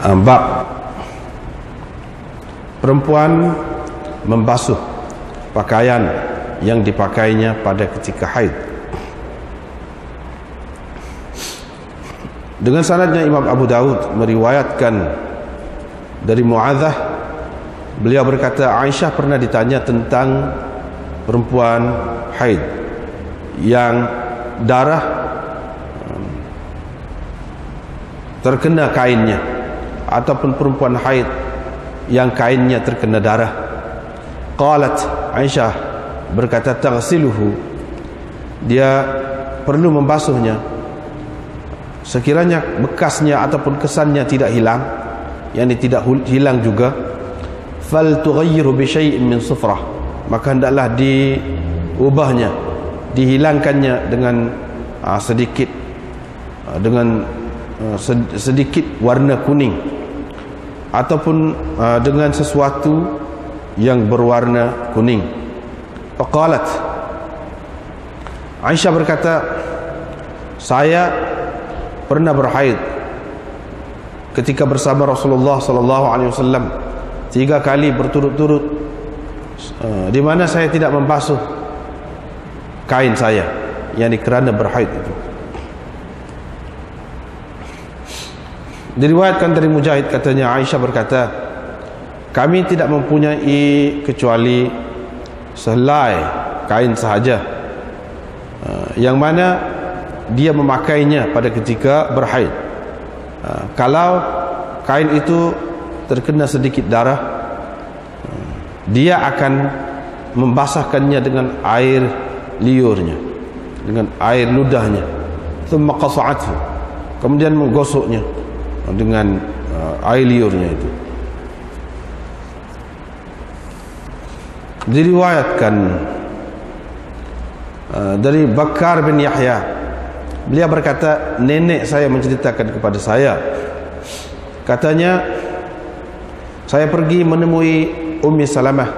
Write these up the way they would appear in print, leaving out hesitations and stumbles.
Bab perempuan membasuh pakaian yang dipakainya pada ketika haid. Dengan sanadnya Imam Abu Dawud meriwayatkan dari Mu'adzah, beliau berkata Aisyah pernah ditanya tentang perempuan haid yang darah terkena kainnya, ataupun perempuan haid yang kainnya terkena darah. Qalat, Aisyah berkata, taghsiluhu, dia perlu membasuhnya sekiranya bekasnya ataupun kesannya tidak hilang, yakni tidak hilang juga. Fal tughayyiru bi syai'in min sufrah, maka hendaklah diubahnya, dihilangkannya dengan sedikit sedikit warna kuning, ataupun dengan sesuatu yang berwarna kuning. Faqalat, Aisyah berkata, saya pernah berhaid ketika bersama Rasulullah sallallahu alaihi wasallam 3 kali berturut-turut, di mana saya tidak membasuh kain saya, yakni kerana berhaid itu. Diriwayatkan dari Mujahid, katanya Aisyah berkata, kami tidak mempunyai kecuali sehelai kain sahaja, yang mana dia memakainya pada ketika berhaid. Kalau kain itu terkena sedikit darah, dia akan membasahkannya dengan air liurnya, dengan air ludahnya. Thumma qasa'athu, kemudian menggosoknya dengan air liurnya itu. Diriwayatkan dari Bakar bin Yahya, beliau berkata, nenek saya menceritakan kepada saya, katanya, saya pergi menemui Ummi Salamah.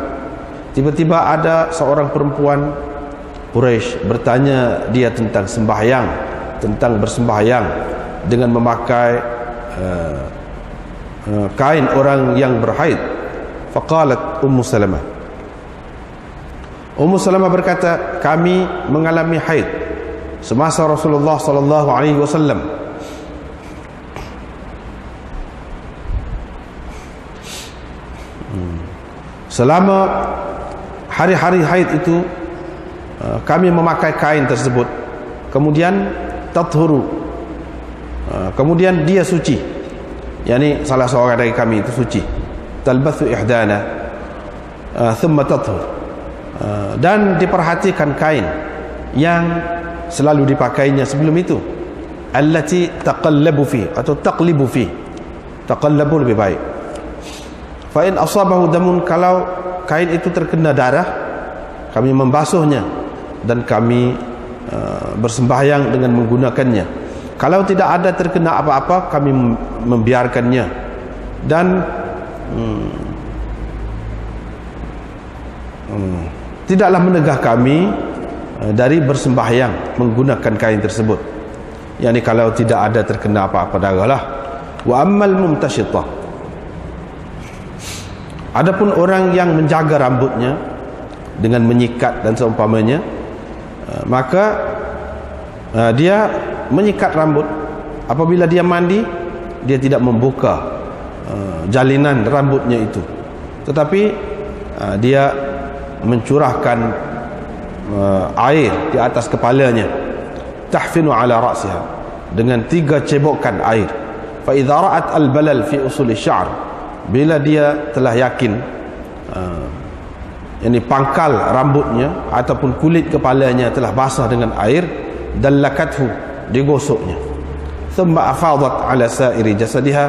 Tiba-tiba ada seorang perempuan Quraisy bertanya dia tentang sembahyang, tentang bersembahyang dengan memakai kain orang yang berhaid. Faqalat Ummu Salamah, Ummu Salamah berkata, kami mengalami haid semasa Rasulullah sallallahu alaihi wasallam. Selama hari-hari haid itu kami memakai kain tersebut, kemudian tathuru, kemudian dia suci, yakni salah seorang dari kami itu suci. Talbathu ihdana thumma tathur, dan diperhatikan kain yang selalu dipakainya sebelum itu. Allati taqallabu fi atau taqlibu fi, taqallabu lebih baik. Fa in asabahu damun, kalau kain itu terkena darah, kami membasuhnya dan kami bersembahyang dengan menggunakannya. Kalau tidak ada terkena apa-apa, kami membiarkannya dan tidaklah menegah kami dari bersembahyang menggunakan kain tersebut, yakni kalau tidak ada terkena apa-apa darahlah. Wa ammal mumtashitah, adapun orang yang menjaga rambutnya dengan menyikat dan seumpamanya, maka dia menyikat rambut. Apabila dia mandi, dia tidak membuka jalinan rambutnya itu, tetapi dia mencurahkan air di atas kepalanya. Tahfinu ala ra'siha, dengan 3 cebokan air. Fa idza ra'at al-balal fi usul asy-sya'r, bila dia telah yakin ini pangkal rambutnya ataupun kulit kepalanya telah basah dengan air, dallakathu, digosoknya. Thumma afadat ala sa'iri jasadiha,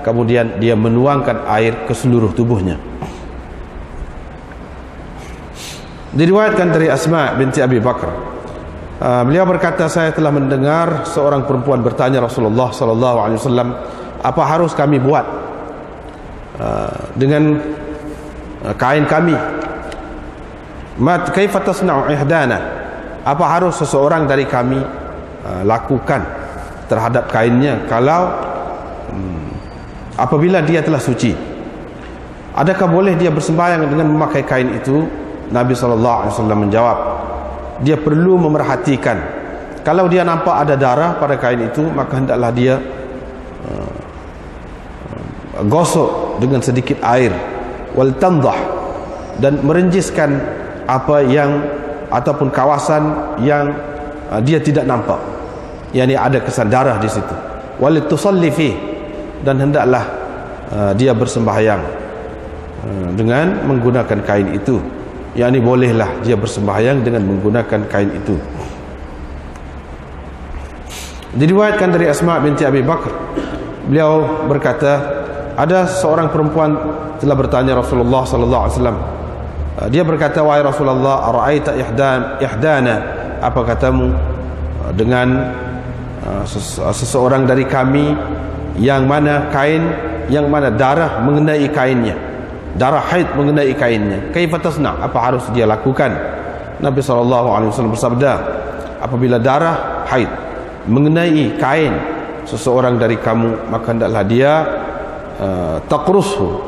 kemudian dia menuangkan air ke seluruh tubuhnya. Diriwayatkan dari Asma binti Abi Bakar, beliau berkata, saya telah mendengar seorang perempuan bertanya Rasulullah sallallahu alaihi wasallam, apa harus kami buat dengan kain kami? Mat kaifa tasna'u ihdana, apa harus seseorang dari kami lakukan terhadap kainnya kalau apabila dia telah suci. Adakah boleh dia bersembahyang dengan memakai kain itu? Nabi SAW menjawab, dia perlu memerhatikan. Kalau dia nampak ada darah pada kain itu, maka hendaklah dia gosok dengan sedikit air, wal tandah, dan merenjiskan apa yang ataupun kawasan yang dia tidak nampak, yakni ada kesan darah di situ. Wal tusalli fi, dan hendaklah dia bersembahyang dengan menggunakan kain itu, yakni bolehlah dia bersembahyang dengan menggunakan kain itu. Diriwayatkan dari Asma binti Abi Bakar, beliau berkata, ada seorang perempuan telah bertanya Rasulullah sallallahu alaihi wasallam. Dia berkata, wahai Rasulullah, ara'aita ihdana, apa katamu dengan seseorang dari kami yang mana darah mengenai kainnya, darah haid mengenai kainnya, kaifa tasna, apa harus dia lakukan? Nabi SAW bersabda, apabila darah haid mengenai kain seseorang dari kamu, maka hendaklah dia taqrusu,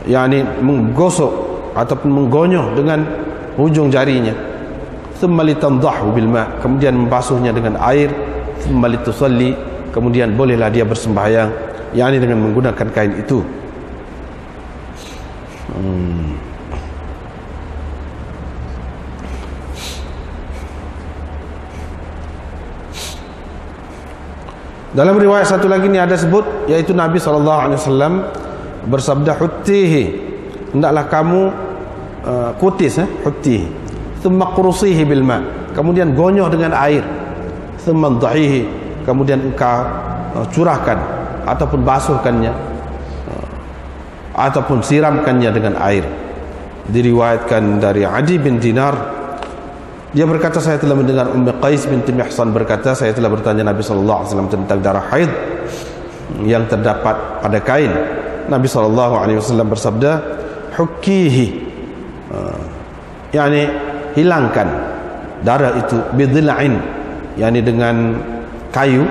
yakni menggosok ataupun menggonyoh dengan ujung jarinya, thumma litandahu bil ma, kemudian membasuhnya dengan air, thumma litusalli, kemudian bolehlah dia bersembahyang, yakni dengan menggunakan kain itu. Dalam riwayat satu lagi ni ada sebut, yaitu Nabi SAW bersabda, huttihi, hendaklah kamu kutis, huttihi, thumma qurusihi bil ma, kemudian gonyoh dengan air, thumma dhahihi, kemudian engkau curahkan ataupun basuhkannya ataupun siramkannya dengan air. Diriwayatkan dari Adi bin Dinar, dia berkata, saya telah mendengar Ummi Qais binti Mihsan berkata, saya telah bertanya Nabi SAW tentang darah haid yang terdapat pada kain. Nabi SAW bersabda, hukkihi, yakni hilangkan darah itu, bidil'in, yakni dengan kayu,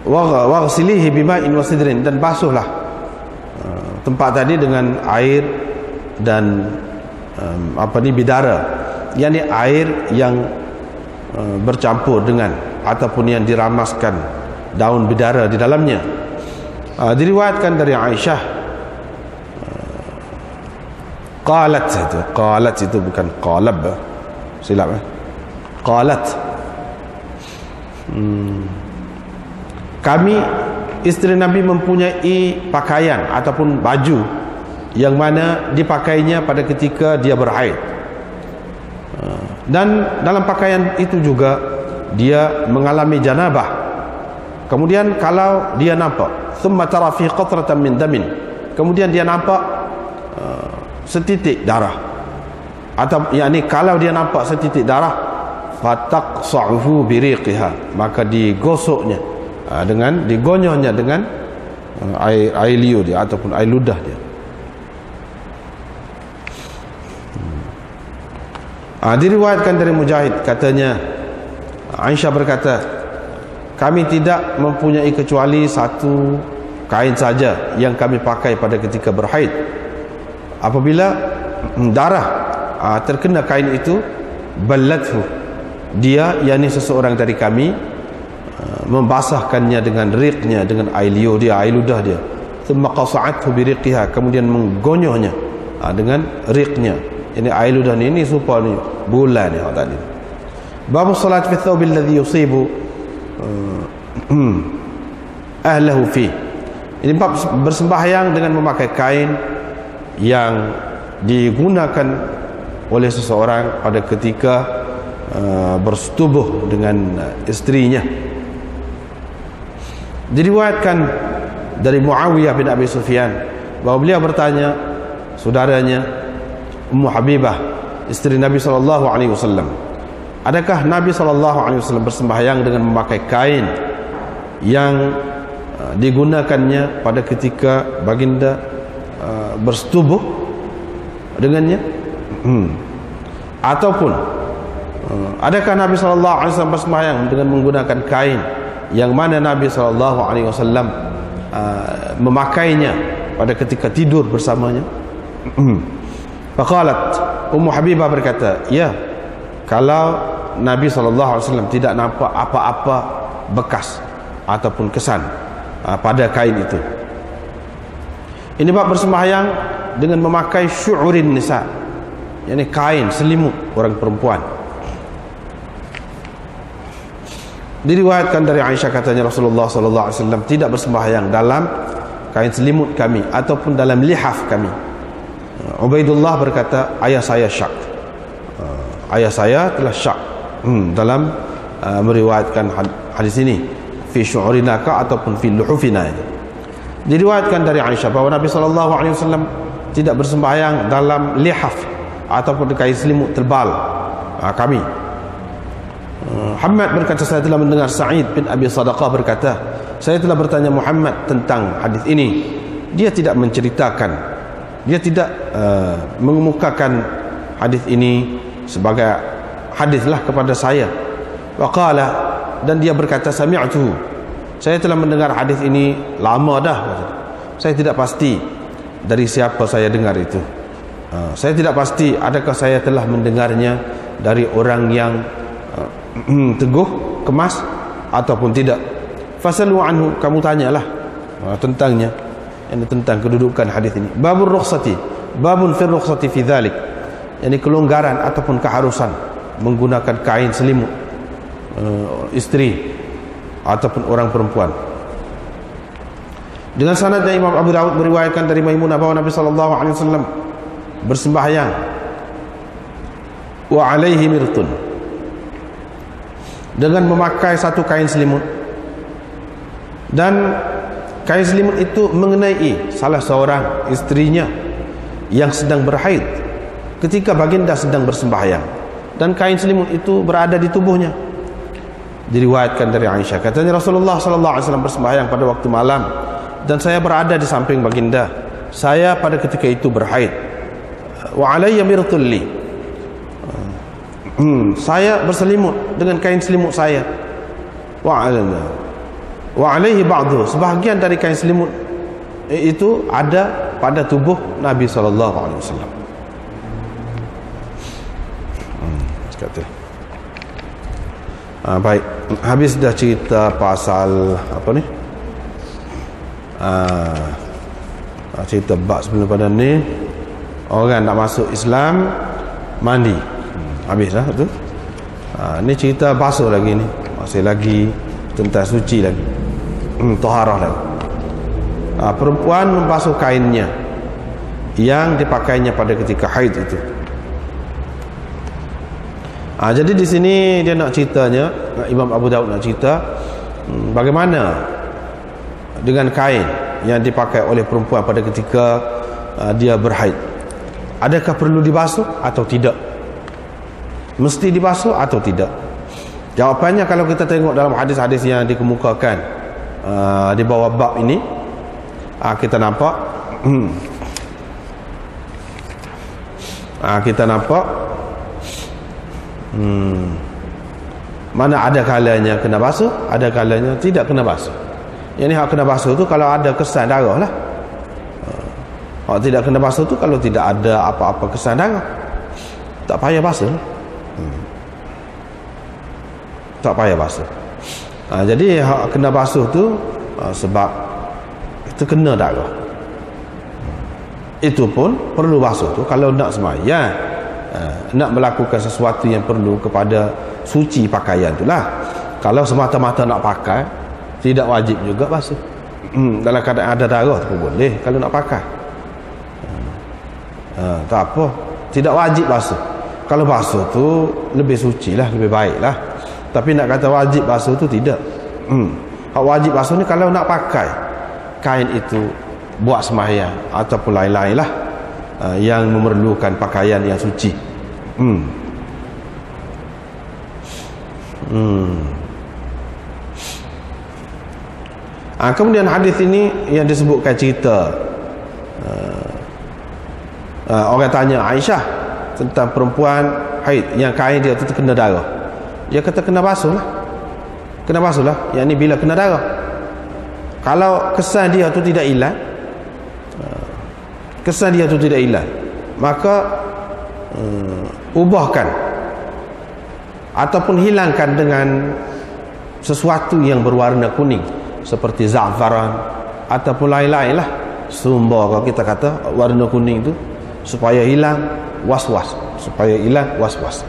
waghsilihi bima'in wasidrin, dan basuhlah tempat tadi dengan air dan bidara, yakni air yang bercampur dengan ataupun yang diramaskan daun bidara di dalamnya. Diriwayatkan dari Aisyah, qalat itu bukan qalab, silap, qalat, kami isteri Nabi mempunyai pakaian ataupun baju yang mana dipakainya pada ketika dia berhaid, dan dalam pakaian itu juga dia mengalami janabah. Kemudian kalau dia nampak, thumma tara fi qatratan min damin, kemudian dia nampak setitik darah, atau yakni kalau dia nampak setitik darah, fataqsa'uhu biriqiha, maka digosoknya dengan digonyohnya dengan air liur dia ataupun air ludah dia. Diriwayatkan dari Mujahid, katanya Aisyah berkata, kami tidak mempunyai kecuali satu kain saja yang kami pakai pada ketika berhaid. Apabila darah terkena kain itu, ballathu, dia, yakni seseorang dari kami, membasahkannya dengan riqnya, dengan air liur dia, air ludah dia, thumma qasa'athu biriqiha, kemudian menggonyohnya dengan riqnya. Ini air ludah ni, ini supaya ni bulan ni tadi. Bab salat fi thawb alladhi yusibu ahlahu fi. Ini bab bersembahyang dengan memakai kain yang digunakan oleh seseorang pada ketika bersetubuh dengan istrinya. Diriwayatkan dari Muawiyah bin Abi Sufyan bahawa beliau bertanya saudaranya Ummu Habibah, istri Nabi SAW, adakah Nabi SAW bersembahyang dengan memakai kain yang digunakannya pada ketika baginda bersetubuh dengannya, ataupun adakah Nabi SAW bersembahyang dengan menggunakan kain yang mana Nabi SAW memakainya pada ketika tidur bersamanya. Faqalat Ummu Habibah berkata, ya, kalau Nabi SAW tidak nampak apa-apa bekas ataupun kesan pada kain itu. Ini bab bersembahyang dengan memakai syu'urin nisa, yakni kain selimut orang perempuan. Diriwayatkan dari Aisyah katanya Rasulullah SAW tidak bersembahyang dalam kain selimut kami ataupun dalam lihaf kami. Ubaidullah berkata, ayah saya syak, ayah saya telah syak dalam meriwayatkan hadis ini, fi syu'urinaka ataupun fi luhufina. Diriwayatkan dari Aisyah bahawa Nabi SAW tidak bersembahyang dalam lihaf ataupun kain selimut tebal kami. Muhammad berkata, saya telah mendengar Sa'id bin Abi Sadaqah berkata, saya telah bertanya Muhammad tentang hadis ini. Dia tidak menceritakan, dia tidak mengemukakan hadis ini sebagai hadislah kepada saya. Waqala, dan dia berkata, sami'tu, saya telah mendengar hadis ini lama dah. Saya tidak pasti dari siapa saya dengar itu. Saya tidak pasti adakah saya telah mendengarnya dari orang yang teguh, kemas ataupun tidak. Fasalu anhu, kamu tanyalah tentangnya, ini tentang kedudukan hadis ini. Babur rukhsati, babun fir rukhsati fi dzalik, yani kelonggaran ataupun keharusan menggunakan kain selimut istri ataupun orang perempuan. Dengan sanadnya Imam Abu Dawud meriwayatkan dari Maimunah bahwa Nabi SAW bersembahyang wa alaihi mirtun, dengan memakai satu kain selimut, dan kain selimut itu mengenai salah seorang istrinya yang sedang berhaid ketika baginda sedang bersembahyang, dan kain selimut itu berada di tubuhnya. Diriwayatkan dari Aisyah katanya Rasulullah SAW bersembahyang pada waktu malam dan saya berada di samping baginda, saya pada ketika itu berhaid. Wa alayya mirtul li, saya berselimut dengan kain selimut saya. Wa alaihi ba'du, sebahagian dari kain selimut itu ada pada tubuh Nabi SAW. Baik, habis dah cerita pasal apa ni, cerita bab sebelum pada ni, orang nak masuk Islam mandi, habis dah tu. Ni cerita basuh lagi ni, masih lagi tentang suci lagi, taharah lagi. Perempuan membasuh kainnya yang dipakainya pada ketika haid itu. Jadi di sini dia nak ceritanya, Imam Abu Dawud nak cerita bagaimana dengan kain yang dipakai oleh perempuan pada ketika dia berhaid. Adakah perlu dibasuh atau tidak? Mesti dibasuh atau tidak? Jawapannya kalau kita tengok dalam hadis-hadis yang dikemukakan di bawah bab ini, kita nampak mana ada kalanya kena basuh, ada kalanya tidak kena basuh. Yang ni hak kena basuh tu kalau ada kesan darah lah. Hak tidak kena basuh tu kalau tidak ada apa-apa kesan darah, tak payah basuh. Tak payah basuh. Jadi hak kena basuh tu sebab itu kena darah. Itu pun perlu basuh tu kalau nak sembahyang, nak melakukan sesuatu yang perlu kepada suci pakaian itulah. Kalau semata-mata nak pakai, tidak wajib juga basuh. Dalam keadaan ada darah tu pun boleh kalau nak pakai. Tak apa, tidak wajib basuh. Kalau basuh tu lebih suci lah, lebih baik lah. Tapi nak kata wajib basuh tu tidak. Wajib basuh ni kalau nak pakai kain itu buat sembahyang ataupun lain-lain lah, yang memerlukan pakaian yang suci. Kemudian hadis ini yang disebutkan cerita, orang tanya Aisyah tentang perempuan haid yang kain dia tu terkena darah. Dia kata kena basuh lah, kena basuh lah. Yang ni bila kena darah. Kalau kesan dia tu tidak hilang, kesan dia tu tidak hilang, maka ubahkan ataupun hilangkan dengan sesuatu yang berwarna kuning seperti za'faran ataupun lain-lain lah, sumber kalau kita kata warna kuning tu, supaya hilang was-was, supaya hilang was-was.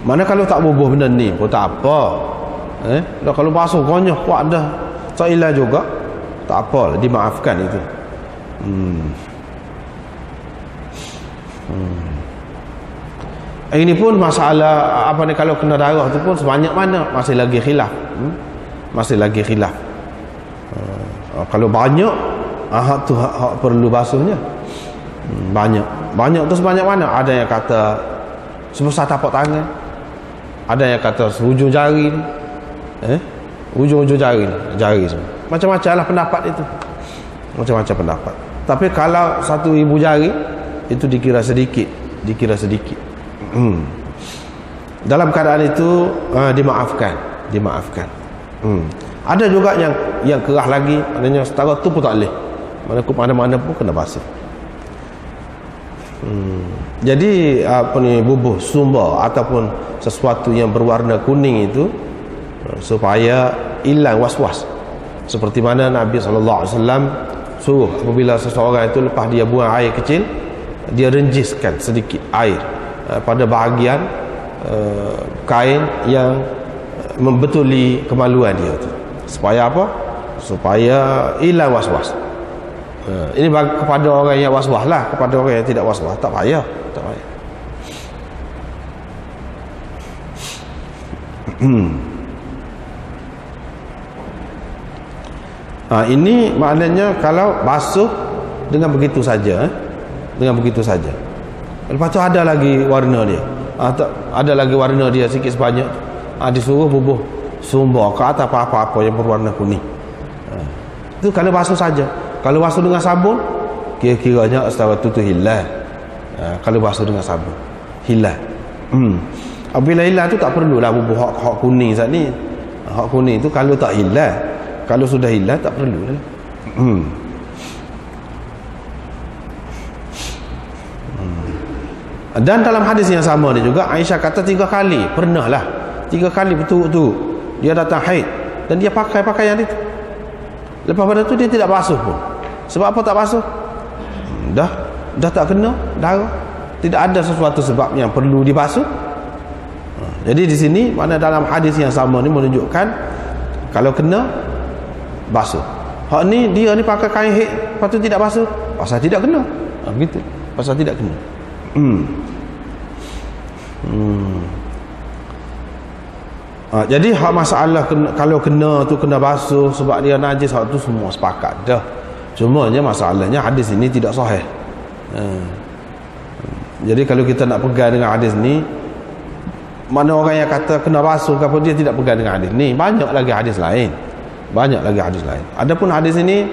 Mana kalau tak bubuh benda ni pun tak apa, dah kalau basuh konyah kuat dah tak hilang juga, tak apa, dimaafkan itu. Ini pun masalah apa ni, kalau kena darah tu pun sebanyak mana masih lagi khilaf. Masih lagi khilaf. Kalau banyak hak tu hak perlu basuhnya. Banyak tu sebanyak mana? Ada yang kata sebesar tapak tangan, ada yang kata hujung jari ni, hujung-hujung jari semua. Macam-macam lah pendapat itu, macam-macam pendapat. Tapi kalau satu ibu jari itu dikira sedikit. Dalam keadaan itu dimaafkan. Ada juga yang kerah lagi, maknanya setara tu pun tak boleh, mana-mana pun kena basuh. Jadi apa ni, bubuh sumber ataupun sesuatu yang berwarna kuning itu supaya hilang was-was, seperti mana Nabi SAW suruh apabila seseorang itu lepas dia buang air kecil, dia renjiskan sedikit air pada bahagian kain yang membetuli kemaluan dia tu. Supaya apa? Supaya hilang was-was. Ini kepada orang yang was-was lah. Kepada orang yang tidak was-was tak payah. Ini maknanya kalau basuh dengan begitu saja, lepas tu ada lagi warna dia, ada lagi warna dia sikit sebanyak, disuruh bubuh sumber ke atas apa-apa yang berwarna kuning. Itu kalau basuh saja. Kalau basuh dengan sabun, kira-kiranya setara tu hilang. Kalau basuh dengan sabun hilang. Apabila hilang tu tak perlulah bubuh hak kuning saat ni. Hak kuning tu kalau tak hilang, kalau sudah hilang tak perlu lah. Dan dalam hadis yang sama ni juga Aisyah kata 3 kali, pernahlah 3 kali betul-betul dia datang haid dan dia pakai pakaian itu. Lepas pada tu dia tidak basuh pun. Sebab apa tak basuh? Dah tak kena darah. Tidak ada sesuatu sebab yang perlu dibasuh. Jadi di sini mana dalam hadis yang sama ni menunjukkan kalau kena basuh. Hak ni dia ni pakai kain haid lepas tu tidak basuh, pasal tidak kena. Begitu. Pasal tidak kena. Jadi hak masalah kalau kena tu kena basuh sebab dia najis, hak tu semua sepakat dah. Cumanya masalahnya hadis ini tidak sahih. Jadi kalau kita nak pegang dengan hadis ni, mana orang yang kata kena basuh ke apa, dia tidak pegang dengan hadis ni. Banyak lagi hadis lain. Adapun hadis ini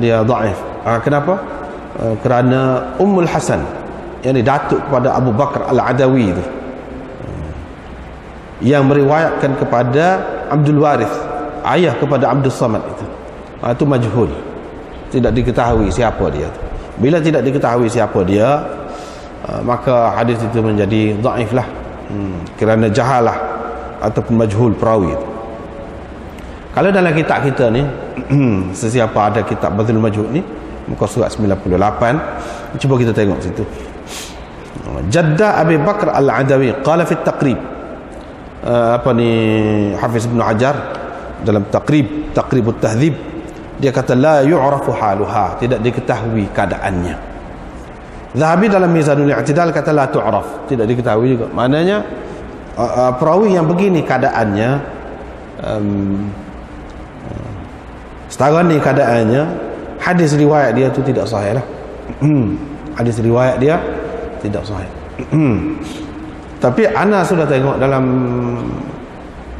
dia dhaif. Kenapa? Kerana Ummul Hasan, yang datuk kepada Abu Bakar Al-Adawi itu, yang meriwayatkan kepada Abdul Warith, ayah kepada Abdul Samad itu majhul, tidak diketahui siapa dia. Bila tidak diketahui siapa dia, maka hadis itu menjadi dhaif lah, kerana jahalah ataupun majhul perawi itu. Kalau dalam kitab kita ni sesiapa ada kitab Badhul Majhul ni, muka surat 98, cuba kita tengok situ. Jadda Abi Bakr Al-Adawi qala fi at-taqrib, Hafiz Ibn Hajar dalam Taqribut Tahdzib, dia kata la yu'rafu haluha, tidak diketahui keadaannya. Zahabi dalam Mizanul I'tidal kata la tu'raf, tidak diketahui juga. Maknanya perawi yang begini keadaannya, setara ni keadaannya, hadis riwayat dia tu tidak sahih lah. Hadis riwayat dia tidak sahih. Tapi ana sudah tengok dalam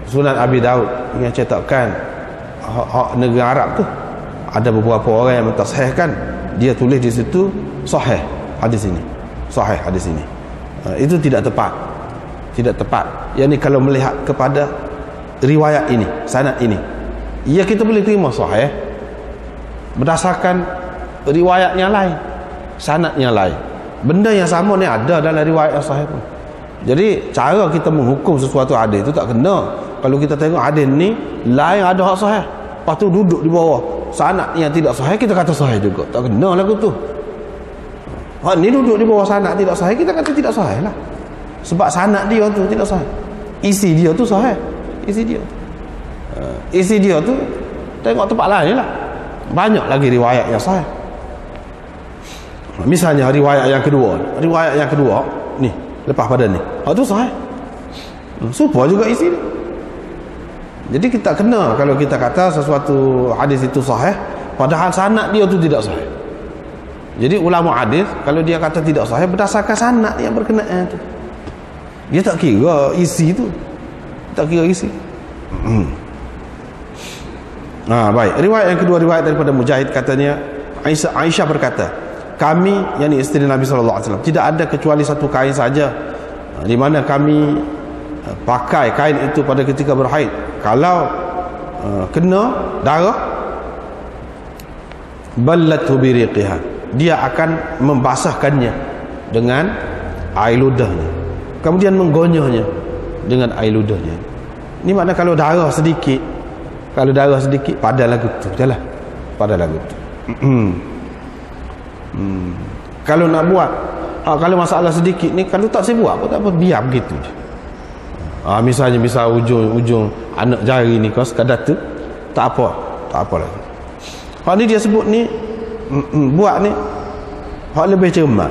Sunan Abi Daud yang cetakkan hak negara Arab tu, ada beberapa orang yang mentasahihkan, dia tulis di situ sahih hadis ini, sahih hadis ini. Itu tidak tepat. Yang ni kalau melihat kepada riwayat ini, sanad ini, Ya kita boleh terima sahih berdasarkan riwayatnya lain, sanadnya lain. Benda yang sama ni ada dalam riwayat yang sahih pun. Jadi cara kita menghukum sesuatu hadis itu tak kena. Kalau kita tengok hadis ni lain ada hak sahih, lepas tu duduk di bawah sanad yang tidak sahih, kita kata sahih juga. Tak kena lagu tu. Hak ni duduk di bawah sanad tidak sahih, kita kata tidak sahih lah. Sebab sanad dia tu tidak sahih. Isi dia tu sahih. Isi dia tu tengok tempat lain lah. Banyak lagi riwayat yang sahih. Misalnya riwayat yang kedua ni lepas pada ni, hak tu sahih. Serupa juga isi dia. Jadi kita kena kalau kita kata sesuatu hadis itu sahih padahal sanad dia tu tidak sahih. Jadi ulama hadis kalau dia kata tidak sahih berdasarkan sanad yang berkenaan tu. Dia tak kira isi tu. Tak kira isi. Baik. Riwayat yang kedua, riwayat daripada Mujahid, katanya Aisyah berkata, kami, yakni isteri Nabi SAW, tidak ada kecuali satu kain saja di mana kami pakai kain itu pada ketika berhaid. Kalau kena darah, ballathu biriqiha, dia akan membasahkannya dengan air ludahnya, kemudian menggonyahnya dengan air ludahnya. Ini makna kalau darah sedikit pada lagu tu jelah, pada lagu tu. Kalau nak buat kalau masalah sedikit ni, kalau tak saya buat apa tak apa, biar begitu je. Misalnya ujung anak jari ni kau sekadar tu tak apa lagi. Hak ni dia sebut ni buat ni hak lebih cermat.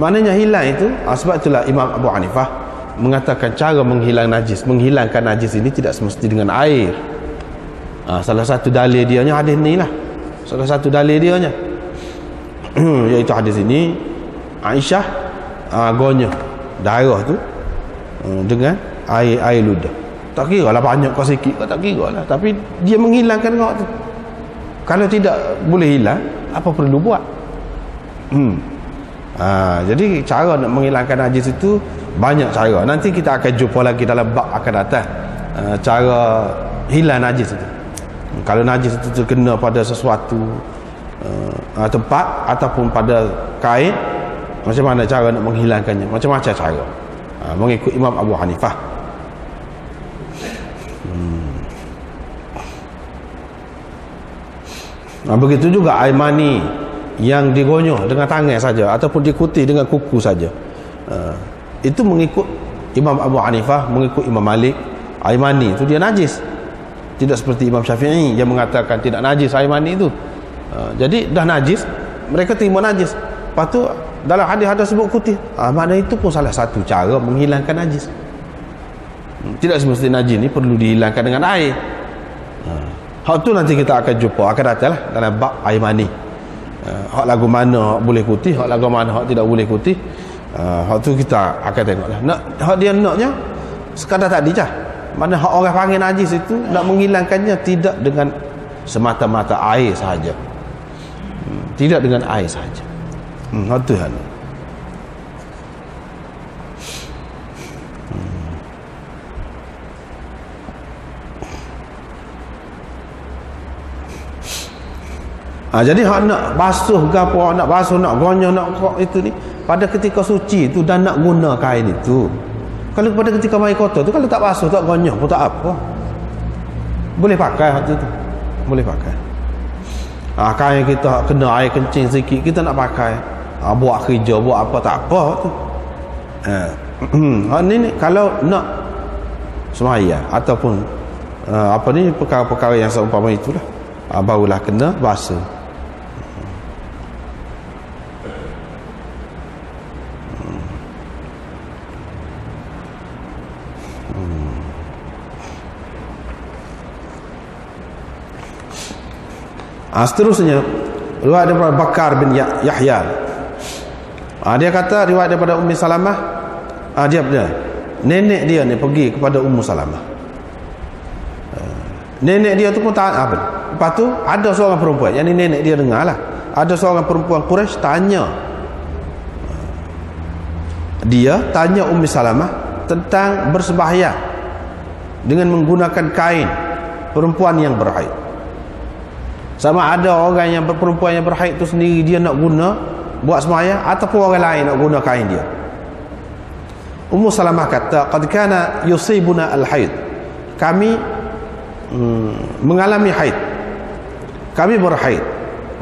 Maknanya hilang itu, sebab itulah Imam Abu Hanifah mengatakan cara menghilangkan najis ini tidak semesti dengan air. Salah satu dalil dia nya hadis ni lah. Salah satu dalil dia nya iaitu hadis ini, Aisyah gonyah darah tu dengan air ludah. Tak kira lah banyak kau sikit kau, tak kira lah, tapi dia menghilangkan kau tu. Kalau tidak boleh hilang, apa perlu buat? Jadi cara nak menghilangkan najis itu banyak cara. Nanti kita akan jumpa lagi dalam bab akan datang cara hilang najis itu. Kalau najis itu terkena pada sesuatu tempat ataupun pada kain, macam mana cara nak menghilangkannya, macam-macam cara. Mengikut Imam Abu Hanifah. Begitu juga air mani yang digonyol dengan tangan saja ataupun dikuti dengan kuku saja, itu mengikut Imam Abu Hanifah, mengikut Imam Malik, air mani itu dia najis. Tidak seperti Imam Syafi'i yang mengatakan tidak najis air mani itu. Jadi dah najis, mereka terima najis. Lepas tu dalam hadis ada sebut kutih. Makna itu pun salah satu cara menghilangkan najis. Tidak semestinya najis ni perlu dihilangkan dengan air. Hak tu nanti kita akan jumpa, akan datang lah dalam bab air mani. Hak lagu mana hak boleh kutih, hak lagu mana hak tidak boleh kutih. Hak tu kita akan tengok lah. Hak dia naknya sekadar tadi je. Mana hak orang panggil najis itu nak menghilangkannya tidak dengan semata-mata air sahaja. Tidak dengan air sahaja. Hak tu kan. Jadi hak nak basuh ke apa, nak basuh, nak gonyah, nak itu ni pada ketika suci itu dan nak guna kain itu. Kalau pada ketika mai kotor tu, kalau tak basuh, tak gonyah pun tak apa, boleh pakai hak tu. Boleh pakai. Kain kita kena air kencing sikit, kita nak pakai, buat kerja, buat apa, tak apa tu. Hak ni kalau nak sembahyang ataupun apa ni perkara-perkara yang seumpama itulah, barulah kena basuh. Seterusnya riwayat daripada Bakar bin Yahya. Dia kata riwayat daripada Ummi Salamah, dia nenek dia ni pergi kepada Ummu Salamah. Nenek dia tu pun tak apa. Lepas tu ada seorang perempuan, yang ni nenek dia dengar lah, ada seorang perempuan Quraisy tanya, dia tanya Ummi Salamah tentang bersembahyang dengan menggunakan kain perempuan yang berhaid. Sama ada orang yang perempuan yang berhaid tu sendiri dia nak guna buat sembahyang, ataupun orang lain nak guna kain dia. Ummu Salamah kata, qad kana yusibuna al-haid, kami mengalami haid, kami berhaid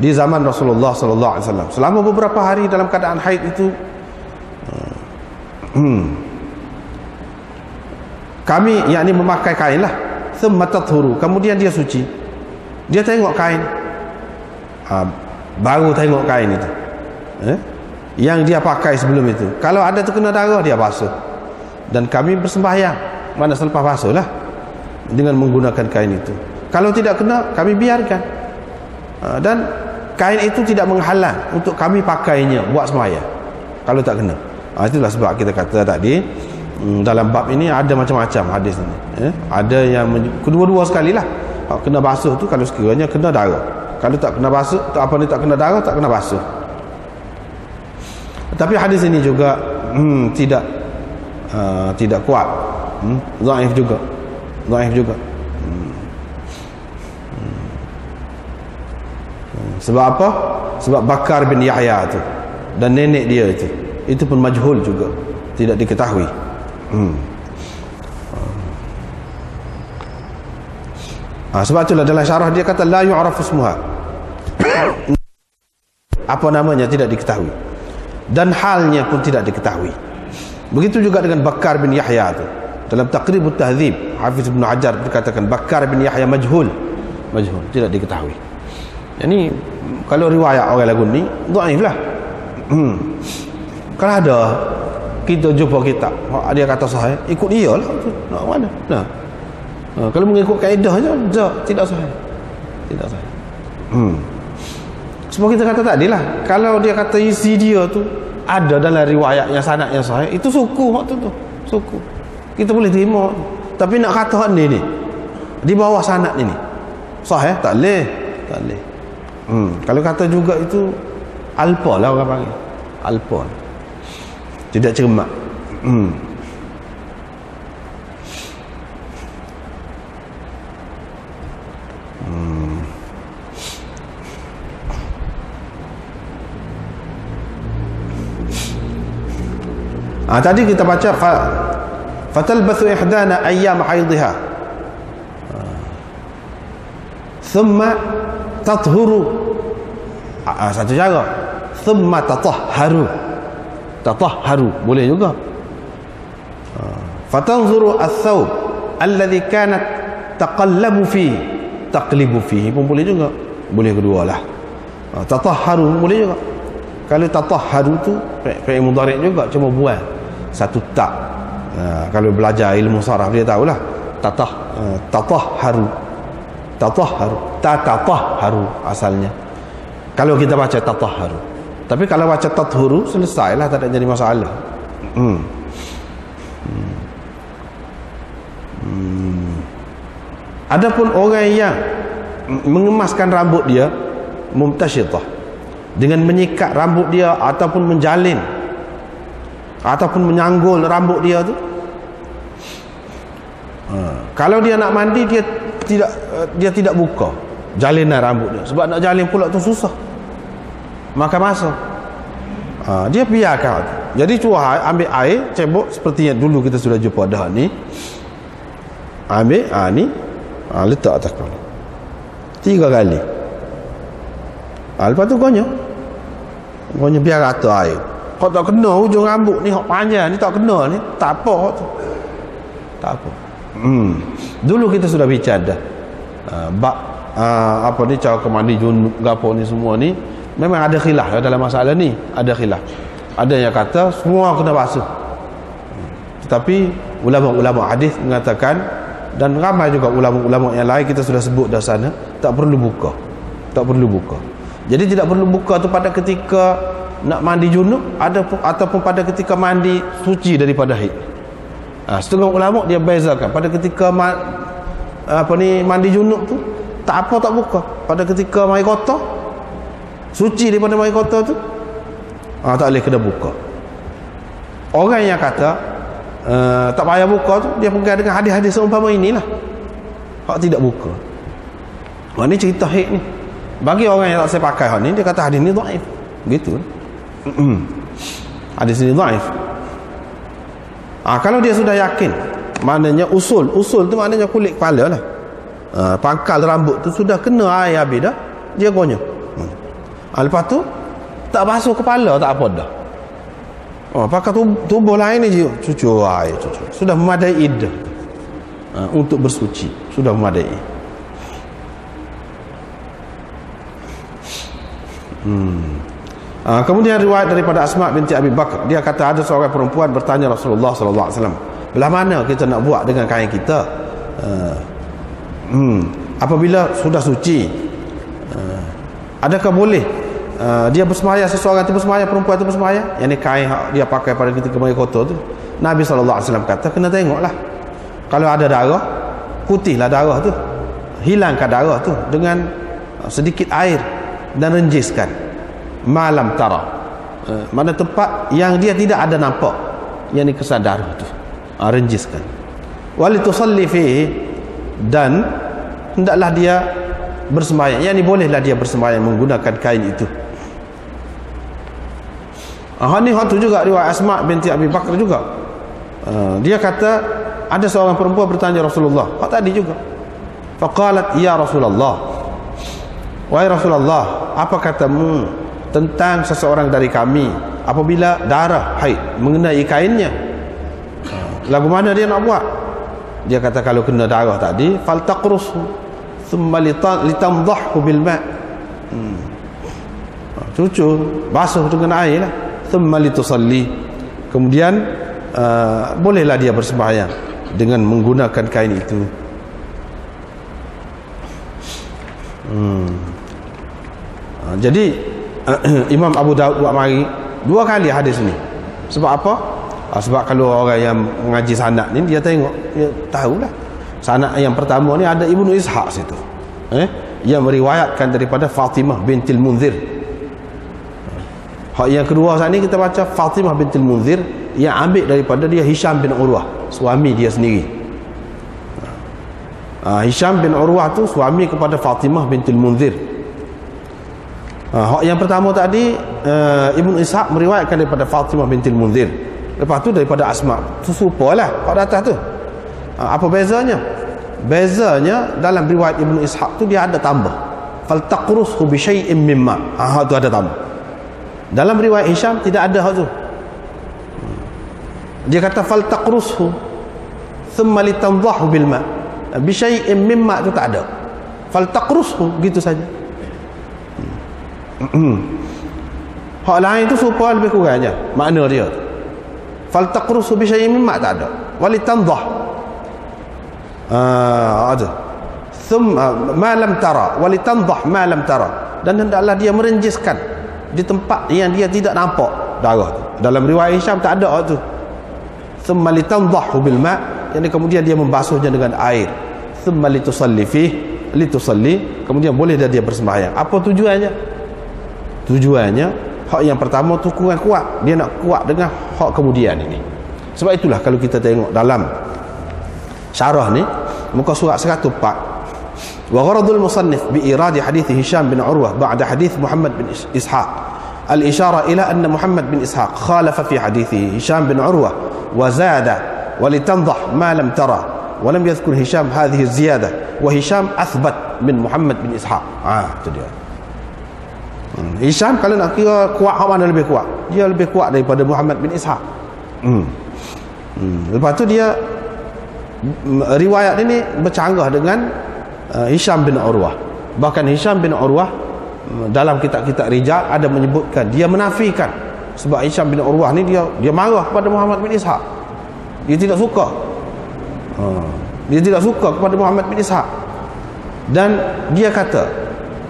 di zaman Rasulullah sallallahu alaihi wasallam. Selama beberapa hari dalam keadaan haid itu, kami yakni memakai kain lah. Thumma tathuru, kemudian dia suci. Dia tengok kain, baru tengok kain itu yang dia pakai sebelum itu. Kalau ada terkena darah, dia basuh. Dan kami bersembahyang mana selepas basuh lah dengan menggunakan kain itu. Kalau tidak kena, kami biarkan. Dan kain itu tidak menghalang untuk kami pakainya buat sembahyang kalau tak kena. Itulah sebab kita kata tadi, dalam bab ini ada macam-macam hadis ini. Ada yang kedua-dua sekali lah. Kena basuh tu kalau sekiranya kena darah. Kalau tak kena basuh, tak kena darah, tak kena basuh. Tapi hadis ini juga tidak kuat. Dhaif juga. Sebab apa? Sebab Bakar bin Yahya tu dan nenek dia itu pun majhul juga, tidak diketahui. Sebab itulah dalam syarah dia kata la yu'rafu ismuha, apa namanya tidak diketahui, dan halnya pun tidak diketahui. Begitu juga dengan Bakar bin Yahya tu. Dalam Taqribut Tahdzib, Hafiz Ibn Hajar berkatakan Bakar bin Yahya majhul, tidak diketahui. Jadi kalau riwayat orang lagu ni dhaif lah. Kalau ada kita jumpa kitab dia kata sahih, ikut dia lah, nak mana. Kalau mengikut kaedahnya tidak sahih. Sebab kita kata tadi lah, kalau dia kata isi dia tu ada dalam riwayat yang sanad yang sahih, itu suku waktu tu, suku kita boleh terima. Tapi nak kata ni di bawah sanad ni sahih, tak boleh. Kalau kata juga itu alpa lah orang panggil, alpa, tidak cermat. Tadi kita baca fatalbathu ihdana ayyam haidha thumma tathuru, satu cara. Thumma tatahharu boleh juga. Fatanzuru ath-thawb alladhi kanat taqlibu fihi pun boleh juga, boleh kedualah. Tatahharu boleh juga. Kalau tatahharu tu fi'il mudhari' juga, cuma buang satu tak. Kalau belajar ilmu saraf dia tahulah tatahharu asalnya kalau kita baca tatahharu. Tapi kalau baca tathuru, selesailah, tak ada jadi masalah. Adapun orang yang mengemaskan rambut dia mumtashitah, dengan menyikat rambut dia ataupun menjalin ataupun menyanggul rambut dia tu, kalau dia nak mandi, dia tidak buka jalinan rambut dia, sebab nak jalin pula tu susah, makan masa. Dia biarkan. Jadi cuba ambil air, cebok seperti yang dulu kita sudah jumpa dah ni. Ambil ni, letak atas kepala 3 kali. Lepas tu gonyok biar rata air. Kalau tak kena hujung rambut ni, hok panjang ni tak kena ni, tak apa tu, tak apa. Dulu kita sudah bicara dah apa ni, cara mandi junub gapo ni semua ni memang ada khilaf dalam masalah ni, ada khilaf. Ada yang kata semua kena basuh, tetapi ulama-ulama hadis mengatakan, dan ramai juga ulama-ulama yang lain kita sudah sebut dah sana, tak perlu buka. Jadi tidak perlu buka tu pada ketika nak mandi junub ataupun pada ketika mandi suci daripada haid. Setengah ulama dia bezakan pada ketika mandi junub tu tak apa, tak buka. Pada ketika mai kotor, suci daripada mai kotor tu, tak boleh kena buka. Orang yang kata tak payah buka tu, dia pegang dengan hadis-hadis seumpama inilah. Hak tidak buka. Wah, ni cerita hak ni. Bagi orang yang tak saya pakai hak ni, dia kata hadis ni dhaif. Gitu. Hadis ni dhaif. Kalau dia sudah yakin, maknanya usul tu maknanya kulit kepala lah. Pangkal rambut tu sudah kena air habis dah, dia gonyok. Lepas tu tak basuh kepala tak apa dah. Pakai tubuh lain ni je cucur air, cucur. Sudah memadai dah. Untuk bersuci sudah memadai. Kemudian riwayat daripada Asma binti Abi Bakar, dia kata ada seorang perempuan bertanya Rasulullah sallallahu alaihi wasallam, belah mana kita nak buat dengan kain kita apabila sudah suci, adakah boleh dia bersemaya, seseorang itu bersemaya, perempuan itu bersemaya, yang ni kain dia pakai pada ketika maya kotor tu. Nabi sallallahu alaihi wasallam kata kena tengoklah, kalau ada darah, putihlah darah tu, hilangkan darah tu dengan sedikit air dan renjiskan. Malam tara, mana tempat yang dia tidak ada nampak, yang ni kesan darah tu, renjiskan. Walitusalli fihi, dan hendaklah dia bersembahyang, yang ni bolehlah dia bersembahyang menggunakan kain itu. Ni hal tu juga riwayat Asma binti Abi Bakar juga. Dia kata ada seorang perempuan bertanya Rasulullah, tadi juga. Faqalat ya Rasulullah, wahai Rasulullah, apa katamu tentang seseorang dari kami apabila darah haid mengenai kainnya, lagu mana dia nak buat? Dia kata kalau kena darah tadi, faltaqrusu thumma litamdahhu bil ma', cucur basuh dengan air lah, thumma litusalli, kemudian bolehlah dia bersembahyang dengan menggunakan kain itu. Jadi Imam Abu Daud buat mari dua kali hadis ni. Sebab apa? Sebab kalau orang yang mengaji sanad ni, dia tengok, dia tahulah sanad yang pertama ni ada Ibnu Ishaq situ, yang meriwayatkan daripada Fatimah bintil Munzir. Hak yang kedua saat ni kita baca Fatimah bintil Munzir yang ambil daripada dia Hisham bin Urwah, suami dia sendiri. Hisham bin Urwah tu suami kepada Fatimah bintil Munzir. Hak yang pertama tadi Ibnu Ishaq meriwayatkan daripada Fatimah bintil Munzir. Lepas tu daripada Asma. Tu serupalah hak atas tu. Apa bezanya? Bezanya dalam riwayat Ibnu Ishaq tu dia ada tambah, faltaqrusu bi syai'in mimma. Hak tu ada tambah. Dalam riwayat Hisham tidak ada hak tu. Dia kata faltaqrusu thumma litanzahu bil ma'. Bi syai'in mimma tu tak ada. Faltaqrusu gitu saja. Hak lain tu serupa lebih kurang aja makna dia. Faltaqrusu bi syai'in mimma tak ada. Walitanzah ada. Thumma ma lam tara, walitanzah ma lam tara, dan hendaklah dia merenjiskan di tempat yang dia tidak nampak darah tu. Dalam riwayat Hisham tak ada tu. Thumma litanzahu bil ma', yang kemudian dia membasuhnya dengan air. Thumma litusalli litusalli, kemudian boleh dia bersembahyang. Apa tujuannya? Tujuannya hak yang pertama tu kurang kuat, dia nak kuat dengan hak kemudian ini. Sebab itulah kalau kita tengok dalam syarah ni muka surat 104, wa gharadul musannif bi iradi hadits Hisham bin Urwah ba'da hadits Muhammad bin Ishaq al-ishara ila anna Muhammad bin Ishaq khalafa fi hadithi Hisham bin Urwah wa zada wa litanzah ma lam tara wa lam yadhkur Hisham hadhihi az-ziyadah wa Hisham athbat min Muhammad bin Ishaq. Itu dia. Hisham kalau nak kira kuat, hak mana lebih kuat? Dia lebih kuat daripada Muhammad bin Ishaq. Lepas tu dia riwayat ini bercanggah dengan Hisham bin Urwah. Bahkan Hisham bin Urwah dalam kitab-kitab rijal ada menyebutkan dia menafikan, sebab Hisham bin Urwah ni dia marah kepada Muhammad bin Ishaq. Dia tidak suka. Dia tidak suka kepada Muhammad bin Ishaq. Dan dia kata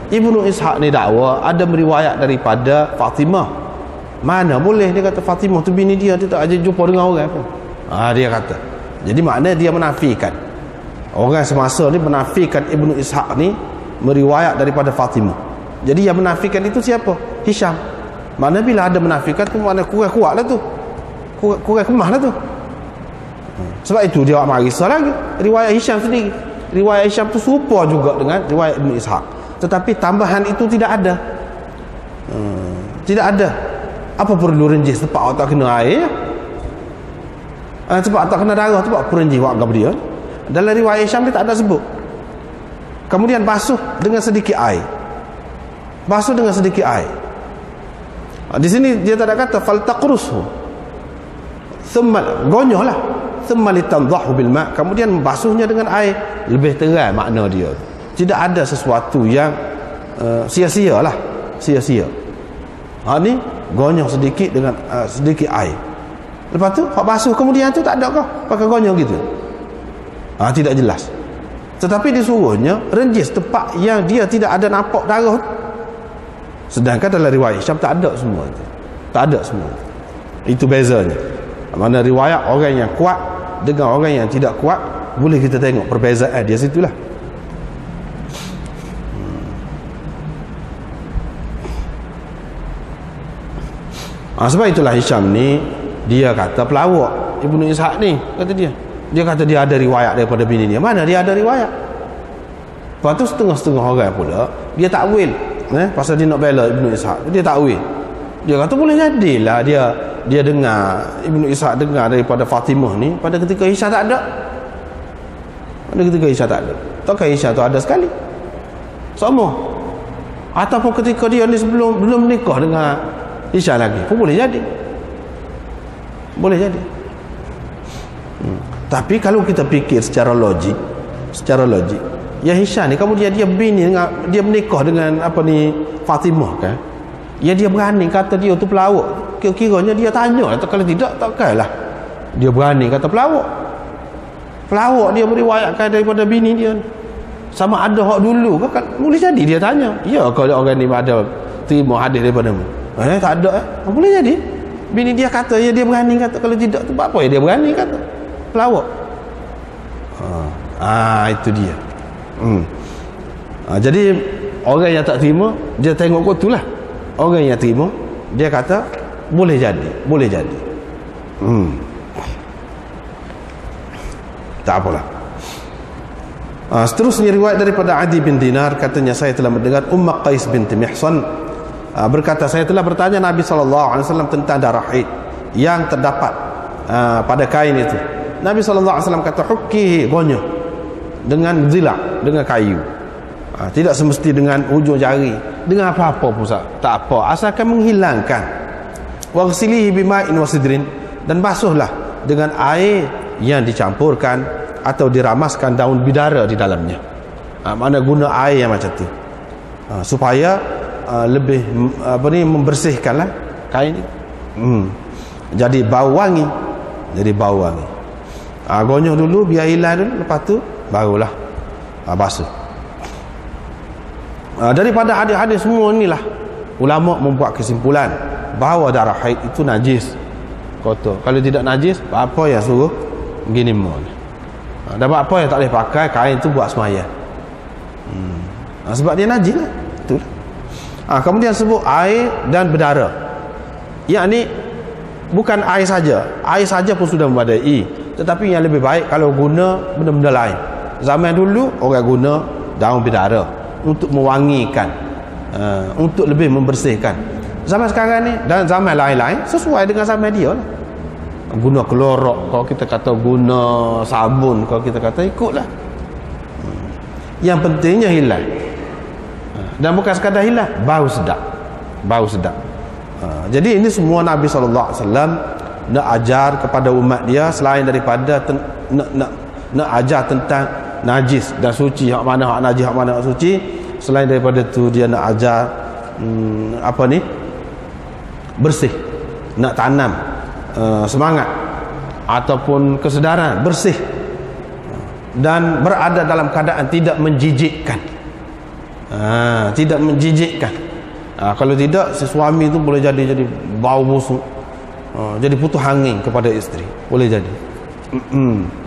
Ibnu Ishaq ni dakwa ada meriwayat daripada Fatimah. Mana boleh, dia kata Fatimah tu bini dia tak aja jumpa dengan orang pun. Dia kata. Jadi maknanya dia menafikan. Orang semasa ni menafikan Ibnu Ishaq ni meriwayat daripada Fatimah. Jadi yang menafikan itu siapa? Hisham. Maknanya bila ada menafikan tu maknanya kurang kuat lah tu. Kurang kemah lah tu. Sebab itu dia marisa lagi riwayat Hisham sendiri. Riwayat Hisham tu serupa juga dengan riwayat Ibn Ishaq, tetapi tambahan itu tidak ada. Tidak ada. Apa perlu renjis tempat tak kena air? Tempat tak kena darah tu apa renjis buat apa dia? Dalam riwayat Hisham dia tak ada sebut. Kemudian basuh dengan sedikit air. Basuh dengan sedikit air. Di sini dia tak ada kata faltaqrusu. Thumma gonyohlah. Thumma litanzahu bil ma'. Kemudian basuhnya dengan air. Lebih terang makna dia. Tidak ada sesuatu yang sia-sia lah. Sia-sia. Ni gonyoh sedikit dengan sedikit air. Lepas tu hak basuh kemudian tu tak ada kah? Pakai gonyoh gitu. Tidak jelas. Tetapi disuruhnya renjis tempat yang dia tidak ada nampak darah. Sedangkan dalam riwayat Hisham tak ada semua itu. Tak ada semua. Itu bezanya. Mana riwayat orang yang kuat dengan orang yang tidak kuat, boleh kita tengok perbezaan dia situlah. Sebab itulah Hisham ni dia kata pelawak Ibnu Ishaq ni, kata dia. Dia kata dia ada riwayat daripada bini dia. Mana dia ada riwayat? Lepas tu setengah-setengah orang pula dia takwil, pasal dia nak bela Ibnu Ishaq. Dia takwil. Dia kata boleh jadilah dia dengar, Ibnu Ishaq dengar daripada Fatimah ni pada ketika Hisham tak ada. Pada ketika Hisham tak ada. Takkan Hisham tu ada sekali? Sama. Ataupun ketika dia ni belum nikah dengan Hisham lagi pun boleh jadi. Boleh jadi. Tapi kalau kita fikir secara logik, ya Hisham ni kemudian dia bini dengan, dia menikah dengan Fatimah kan, ya dia berani kata dia tu pelawak. Kira-kiranya dia tanya lah, kalau tidak takkanlah dia berani kata pelawak. Dia meriwayatkan daripada bini dia. Sama ada hak dulu kan, boleh jadi dia tanya, ya kalau orang ni ada terima hadis daripada mu? Tak ada boleh jadi bini dia kata, ya dia berani kata, kalau tidak tu apa ya dia berani kata pelawak. Itu dia. Jadi orang yang tak terima dia tengok kot tu lah. Orang yang terima dia kata boleh jadi. Tak apalah. Seterusnya riwayat daripada Adi bin Dinar, katanya saya telah mendengar Ummu Qais binti Mihsan berkata, saya telah bertanya Nabi SAW tentang darah haid yang terdapat pada kain itu. Nabi SAW kata hukkihi, gonyoh dengan zila', dengan kayu. Tidak semesti dengan ujung jari, dengan apa-apa pun tak apa, asalkan menghilangkan. Waghsilihi bima'in wasidrin, dan basuhlah dengan air yang dicampurkan atau diramaskan daun bidara di dalamnya. Mana guna air yang macam tu supaya lebih membersihkanlah kain itu. Jadi bau wangi. Gonyoh dulu biar hilang dulu, lepas tu barulah basuh. Daripada hadis-hadis semua inilah ulama membuat kesimpulan bahawa darah haid itu najis, kotor. Kalau tidak najis, apa yang suruh gini mon. Dan apa yang tak boleh pakai kain itu buat sembahyang. Sebab dia najis lah. Betul. Kemudian sebut air dan berdarah. Yakni bukan air saja. Air saja pun sudah memadai, tetapi yang lebih baik kalau guna benda-benda lain. Zaman dulu orang guna daun bidara untuk mewangikan, untuk lebih membersihkan. Zaman sekarang ni dan zaman lain-lain sesuai dengan zaman dia lah. Guna klorok, kalau kita kata guna sabun, kalau kita kata ikutlah. Yang pentingnya hilang. Dan bukan sekadar hilang, bau sedap. Jadi ini semua Nabi SAW nak ajar kepada umat dia, selain daripada nak ajar tentang najis dan suci, hak mana hak najis, hak mana hak suci. Selain daripada tu dia nak ajar bersih, nak tanam semangat ataupun kesedaran bersih dan berada dalam keadaan tidak menjijikkan. Tidak menjijikkan. Kalau tidak, si suami itu boleh jadi bau busuk, jadi putus angin kepada isteri, boleh jadi.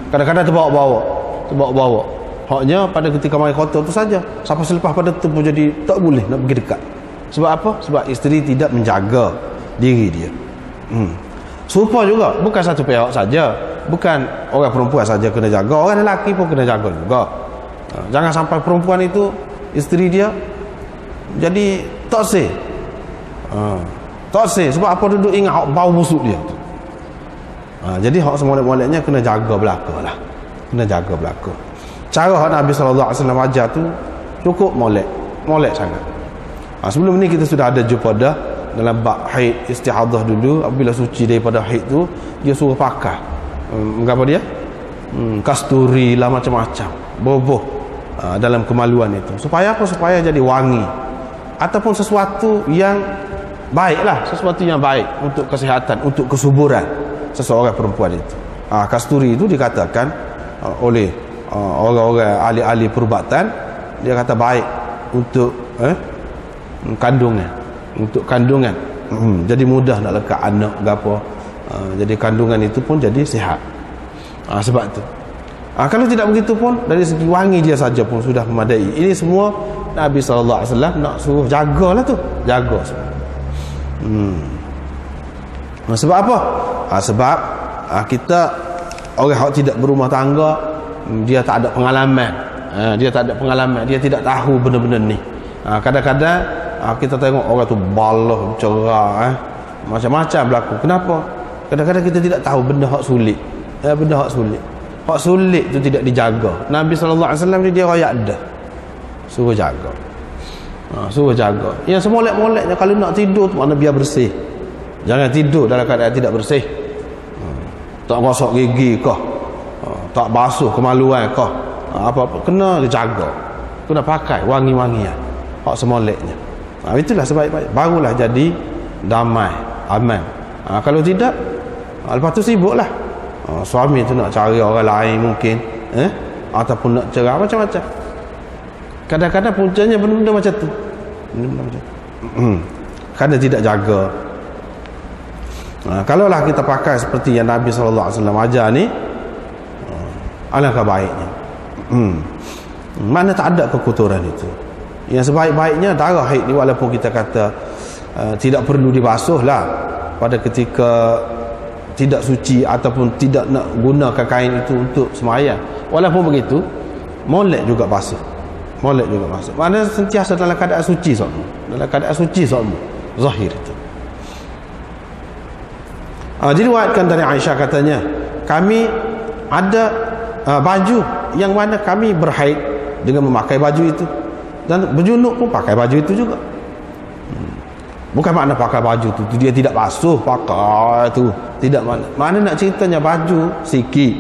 Kadang-kadang terbawa-bawa. Haknya pada ketika mai kotor tu saja. Sampai selepas pada tu pun jadi tak boleh nak pergi dekat. Sebab apa? Sebab isteri tidak menjaga diri dia. Serupa juga, bukan satu pihak saja. bukan orang perempuan saja kena jaga, orang lelaki pun kena jaga juga. Jangan sampai perempuan itu isteri dia jadi toksik. Toksik sebab apa? Duduk ingat bau busuk dia tu. Jadi hak semolek-moleknya kena jaga belaka lah. Kena jaga belaka. Cara hak Nabi SAW ajar tu cukup molek sangat. Sebelum ni kita sudah ada jumpa dah dalam bab haid istihadah dulu. Apabila suci daripada haid tu, dia suruh pakai apa dia? Kasturi lah, macam-macam boboh dalam kemaluan itu. Supaya apa? Supaya jadi wangi ataupun sesuatu yang baiklah, sesuatu yang baik untuk kesihatan, untuk kesuburan seseorang perempuan itu. Kasturi itu dikatakan oleh orang-orang ahli-ahli perubatan, dia kata baik untuk kandungan, untuk kandungan. Jadi mudah nak lekat anak ke apa. Jadi kandungan itu pun jadi sihat. Sebab tu kalau tidak begitu pun dari segi wangi dia saja pun sudah memadai. Ini semua Nabi SAW nak suruh jagalah tu, jaga semua. Sebab apa? Sebab kita orang yang tidak berumah tangga, dia tak ada pengalaman. Dia tidak tahu benda-benda ni. Kadang-kadang kita tengok orang tu balah, cerah, macam-macam berlaku. Kenapa? Kadang-kadang kita tidak tahu benda hak sulit. Benda hak sulit. Hak sulit tu tidak dijaga. Nabi SAW dia royak dah. Suruh jaga. Suruh jaga. Yang semolek-moleknya kalau nak tidur tu mana biar bersih. Jangan tidur dalam keadaan tidak bersih. Tak gosok gigi kah? Tak basuh kemaluan kah? Apa-apa kena dijaga. Kena pakai wangi-wangian. Hak semoleknya. Itulah sebaik-baik. Barulah jadi damai, aman. Kalau tidak, lepas tu sibuklah. Suami tu nak cari orang lain mungkin, ataupun nak cerai macam-macam. Kadang-kadang puncanya benda-benda macam tu. Kerana tidak jaga. Kalaulah kita pakai seperti yang Nabi SAW ajar ni, alangkah baiknya. Mana tak ada kekotoran itu. Yang sebaik-baiknya darah haid ni, walaupun kita kata tidak perlu dibasuh lah pada ketika tidak suci ataupun tidak nak gunakan kain itu untuk sembahyang, walaupun begitu molek juga basuh. Mana sentiasa dalam keadaan suci semua. Dalam keadaan suci semua. Zahir itu. Diriwayatkan dari Aisyah katanya, kami ada baju yang mana kami berhaid dengan memakai baju itu, dan berjunuk pun pakai baju itu juga. Bukan makna pakai baju tu dia tidak basuh, pakai tu. Tidak makna. Mana nak ceritanya baju sikit.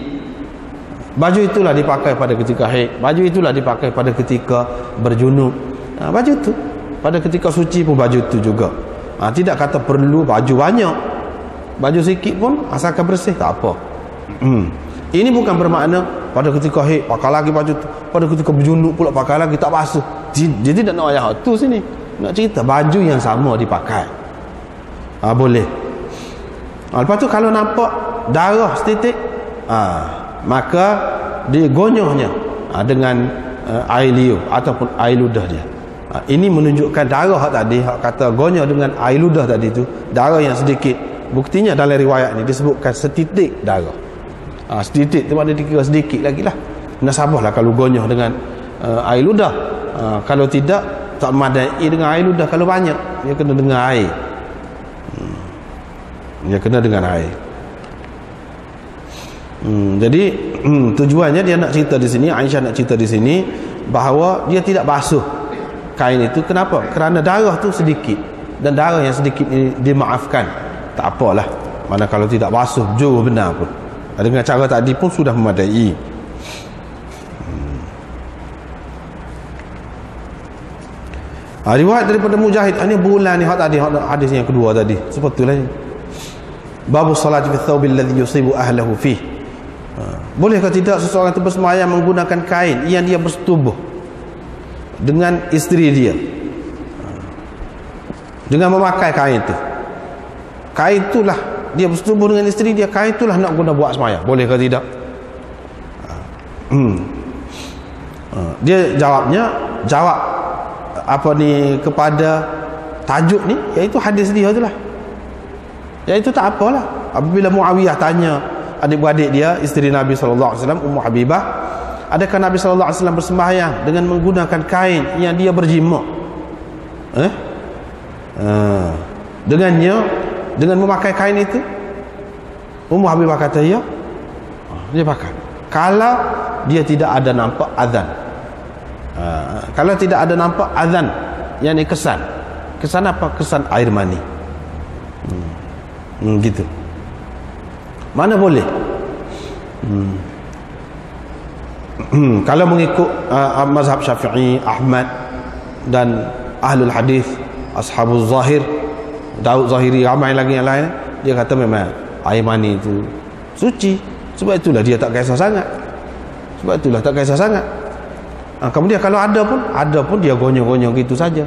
Baju itulah dipakai pada ketika haid. Baju itulah dipakai pada ketika berjunub. Baju tu pada ketika suci pun baju tu juga. Tidak kata perlu baju banyak. Baju sikit pun asalkan bersih tak apa. Ini bukan bermakna pada ketika haid pakai lagi baju tu, pada ketika berjunub pula pakai lagi tak basuh. Dia tidak nak ayat tu sini. Nak cerita baju yang sama dipakai. Boleh. Lepas tu kalau nampak darah setitik, maka digonyohnya dengan air liur ataupun air ludah dia. Ini menunjukkan darah tadi, hak kata gonyoh dengan air ludah tadi tu, darah yang sedikit. Buktinya dalam riwayat ni disebutkan setitik darah. Setitik tu maknanya dikira sedikit lagi lah. Nasabahlah kalau gonyoh dengan air ludah. Kalau tidak, tak memadai dengan air ludah. Kalau banyak, dia kena dengan air. Dia kena dengan air. Jadi tujuannya dia nak cerita di sini, Aisyah nak cerita di sini bahawa dia tidak basuh kain itu. Kenapa? Kerana darah tu sedikit, dan darah yang sedikit ini dimaafkan. Tak apalah. Mana kalau tidak basuh jauh benar pun. Dengan cara tadi pun sudah memadai. Riwayat daripada Mujahid, ini bulan ni tadi, hadis yang kedua tadi. Sepatutnya babu salat fi thawbil ladzi yusibu ahlahu fih. Boleh ke tidak seseorang itu bersembahyang menggunakan kain yang dia bersetubuh dengan isteri dia, dengan memakai kain itu. Kain itulah dia bersetubuh dengan isteri dia, kain itulah nak guna buat sembahyang. Boleh ke tidak? Dia jawab apa ni kepada tajuk ni, iaitu hadis dia itulah. Iaitu tak apalah. Apabila Muawiyah tanya, adik-beradik dia, isteri Nabi SAW, Ummu Habibah, adakah Nabi SAW bersembahyang dengan menggunakan kain yang dia berjima? Dengan memakai kain itu? Ummu Habibah kata ya, dia pakai. Kalau dia tidak ada nampak azan, kalau tidak ada nampak azan, yang ini kesan apa? Kesan air mani. Gitu. Mana boleh? Kalau mengikut mazhab Syafi'i, Ahmad dan ahlul hadis, ashabul zahir, Daud Zahiri, ramai lagi yang lain, dia kata memang air mani itu suci. Sebab itulah dia tak kisah sangat. Kemudian kalau ada pun dia gonyong-gonyong gitu saja.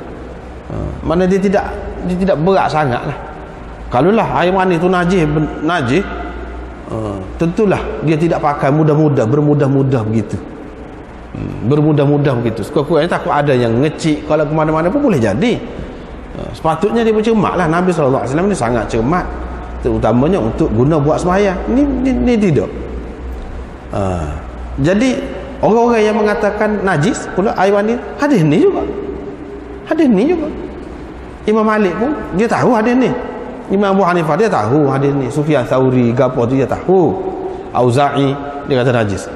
Mana dia tidak berat sangat lah. Kalaulah air mani itu najis, tentulah dia tidak pakai bermudah-mudah begitu. Sekurang-kurangnya takut ada yang ngecik kalau ke mana-mana pun boleh jadi. Sepatutnya dia bercermat lah. Nabi SAW ni sangat cermat, terutamanya untuk guna buat sembahyang. Ini tidak. Jadi orang-orang yang mengatakan najis pula air mani, hadis ni juga. Imam Malik pun dia tahu hadis ni. Imam Abu Hanifah dia tahu hadis ni. Sufyan Tsauri gapo tu dia tahu. Auza'i dia kata najis.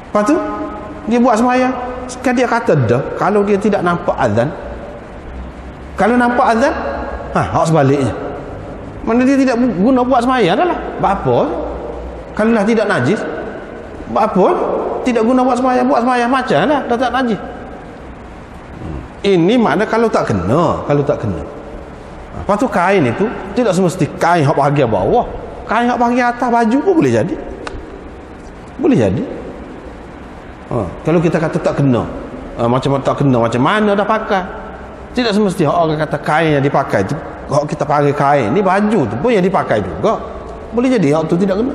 Lepas tu dia buat sembahyang. Sekarang dia kata dah, kalau dia tidak nampak azan, kalau nampak azan, hak sebaliknya. Mana dia tidak guna buat sembahyang dah lah. Apa? Kalau dah tidak najis, apa? Tidak guna buat sembahyang macam lah, dah tak najis. Ini makna kalau tak kena. Lepas tu kain itu tidak semesti kain hak bahagian bawah. Kain hak bahagian atas baju pun boleh jadi. Kalau kita kata tak kena, macam tak kena, macam mana dah pakai? Tidak semesti orang kata kain yang dipakai tu, hak kita pakai kain ni, baju tu pun yang dipakai juga. Boleh jadi hak tu tidak kena.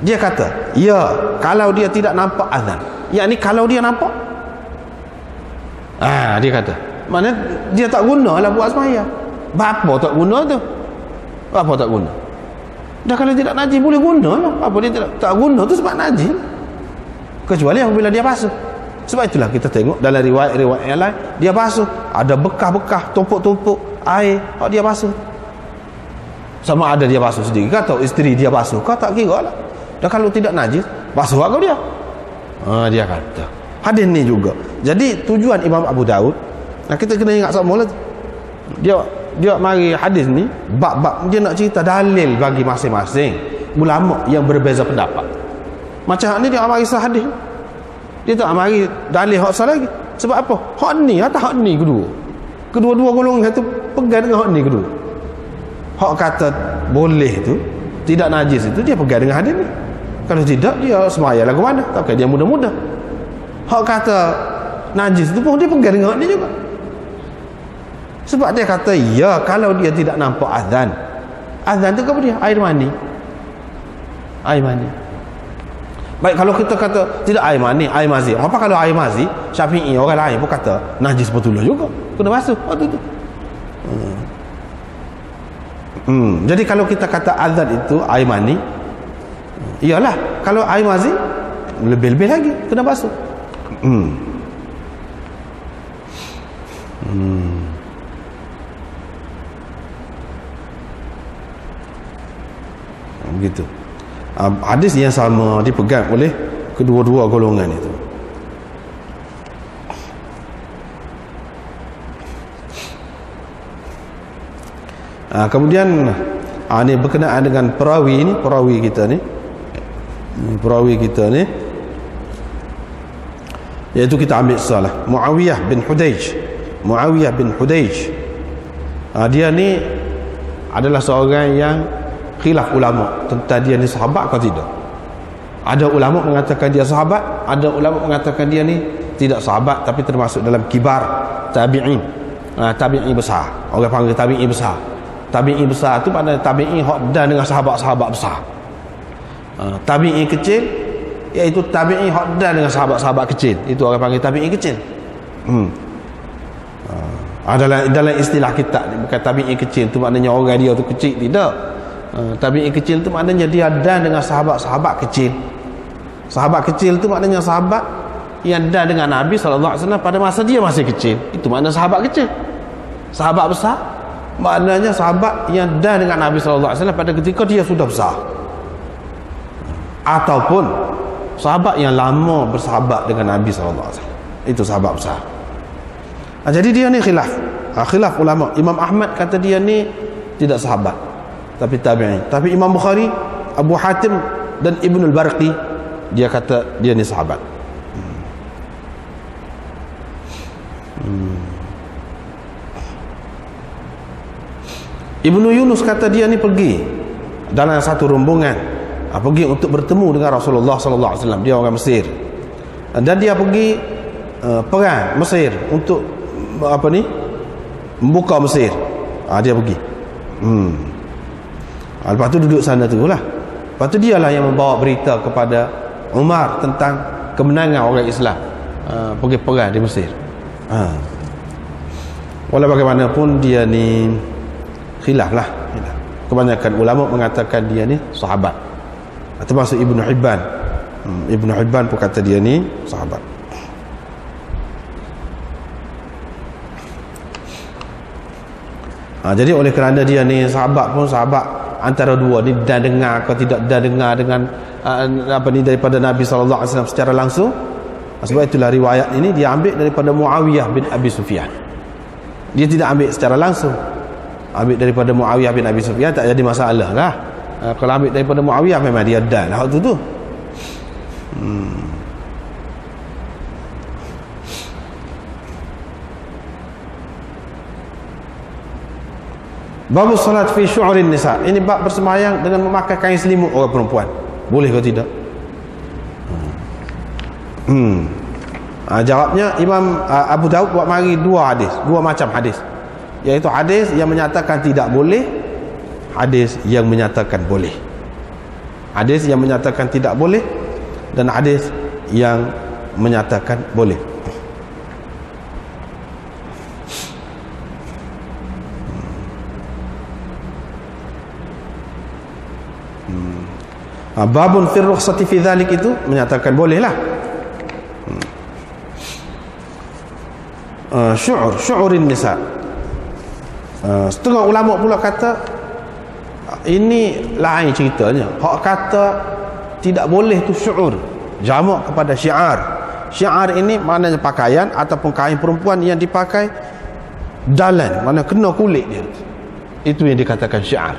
Dia kata, ya, kalau dia tidak nampak azan. Yakni kalau dia nampak, dia kata, mana dia tak guna lah buat sembahyang. Apa tak guna tu? Apa tak guna? Dah kalau tidak najis boleh guna lah. Apa dia tak guna tu sebab najis. Kecuali apabila dia basuh. Sebab itulah kita tengok dalam riwayat-riwayat yang lain, dia basuh, ada bekas-bekas tumpuk-tumpuk air, dia basuh. Sama ada dia basuh sendiri atau isteri dia basuh, kau tak kira lah. Dah kalau tidak najis, basuh kau dia. Dia kata. Hadis ni juga. Jadi tujuan Imam Abu Daud, kita kena ingat sama lah. Dia mari hadis ni bab-bab dia nak cerita dalil bagi masing-masing ulama yang berbeza pendapat. Macam ni dia mari hadis. Dia tak mari dalil hak salah lagi. Sebab apa? Hak ni atau hak ni kedua-dua golongan tu pegang dengan hak ni kedua. Hak kata boleh tu, tidak najis itu, dia pegang dengan hadis ni. Kalau tidak, dia sembahyang lagu mana? Tak dia mudah-mudah. Hak kata najis itu pun dia pegang dengan hak ni juga. Sebab dia kata, ya, kalau dia tidak nampak azan tu apa dia? Air mani. Baik, kalau kita kata tidak air mani, air mazi. Apa kalau air mazi, Syafi'i orang lain pun kata najis betul juga, kena basuh waktu tu. Jadi kalau kita kata azan itu air mani, iyalah, kalau air mazi lebih-lebih lagi kena basuh. Begitu. Hadis yang sama dipegang oleh kedua-dua golongan itu. Kemudian ini berkenaan dengan perawi kita ni, iaitu kita ambil salah Muawiyah bin Hudaij. Dia ni adalah seorang yang khilaf ulama tentang dia ni sahabat atau tidak. Ada ulama mengatakan dia sahabat, ada ulama mengatakan dia ni tidak sahabat tapi termasuk dalam kibar tabi'in. Tabi'in besar. Orang panggil tabi'in besar. Tabi'in besar tu pada tabi'in hak dan dengan sahabat-sahabat besar. Tabi'in kecil iaitu tabi'in hak dan dengan sahabat-sahabat kecil. Itu orang panggil tabi'in kecil. Dalam istilah kita bukan tabi'in kecil tu maknanya orang dia tu kecil, tidak. Tabi'i kecil tu maknanya dia dan dengan sahabat-sahabat kecil. Sahabat kecil tu maknanya sahabat yang dan dengan Nabi SAW pada masa dia masih kecil. Itu makna sahabat kecil. Sahabat besar maknanya sahabat yang dan dengan Nabi SAW pada ketika dia sudah besar. Ataupun sahabat yang lama bersahabat dengan Nabi SAW. Itu sahabat besar. Jadi dia ni khilaf. Khilaf ulama. Imam Ahmad kata dia ni tidak sahabat, tapi tabi'in. Tapi Imam Bukhari, Abu Hatim dan Ibnul Barqi, dia kata dia ni sahabat. Ibnu Yunus kata dia ni pergi dalam satu rombongan, pergi untuk bertemu dengan Rasulullah sallallahu alaihi wasallam. Dia orang Mesir. Dan dia pergi perang Mesir untuk membuka Mesir. Dia pergi. Lepas tu duduk sana tu lah. Lepas tu dialah yang membawa berita kepada Umar tentang kemenangan orang Islam pergi perang di Mesir. Walau bagaimanapun dia ni khilaf lah. Kebanyakan ulama mengatakan dia ni sahabat, termasuk Ibnu Hibban. Ibnu Hibban pun kata dia ni sahabat. Jadi oleh kerana dia ni sahabat pun sahabat antara dua ni, dan dengar atau tidak dan dengar dengan daripada Nabi SAW secara langsung. Sebab itulah riwayat ini dia ambil daripada Muawiyah bin Abi Sufyan. Dia tidak ambil secara langsung, ambil daripada Muawiyah bin Abi Sufyan, tak jadi masalah lah. Kalau ambil daripada Muawiyah memang dia dan lah waktu tu. Bab salat fi syu'urin nisa. Ini bab bersemayang dengan memakai kain selimut orang perempuan. Boleh ke tidak? Jawabnya Imam Abu Daud buat mari dua macam hadis. Iaitu hadis yang menyatakan tidak boleh, hadis yang menyatakan boleh. Hadis yang menyatakan tidak boleh dan hadis yang menyatakan boleh. Babun fi rukhsati fi dhalik itu menyatakan boleh lah. Syu'urin nisa. Setengah ulama pula kata ini lain ceritanya. Hak kata tidak boleh tu syu'ur, jamak kepada syiar. Syiar ini maknanya pakaian ataupun kain perempuan yang dipakai dalam, mana kena kulit dia. Itu yang dikatakan syiar,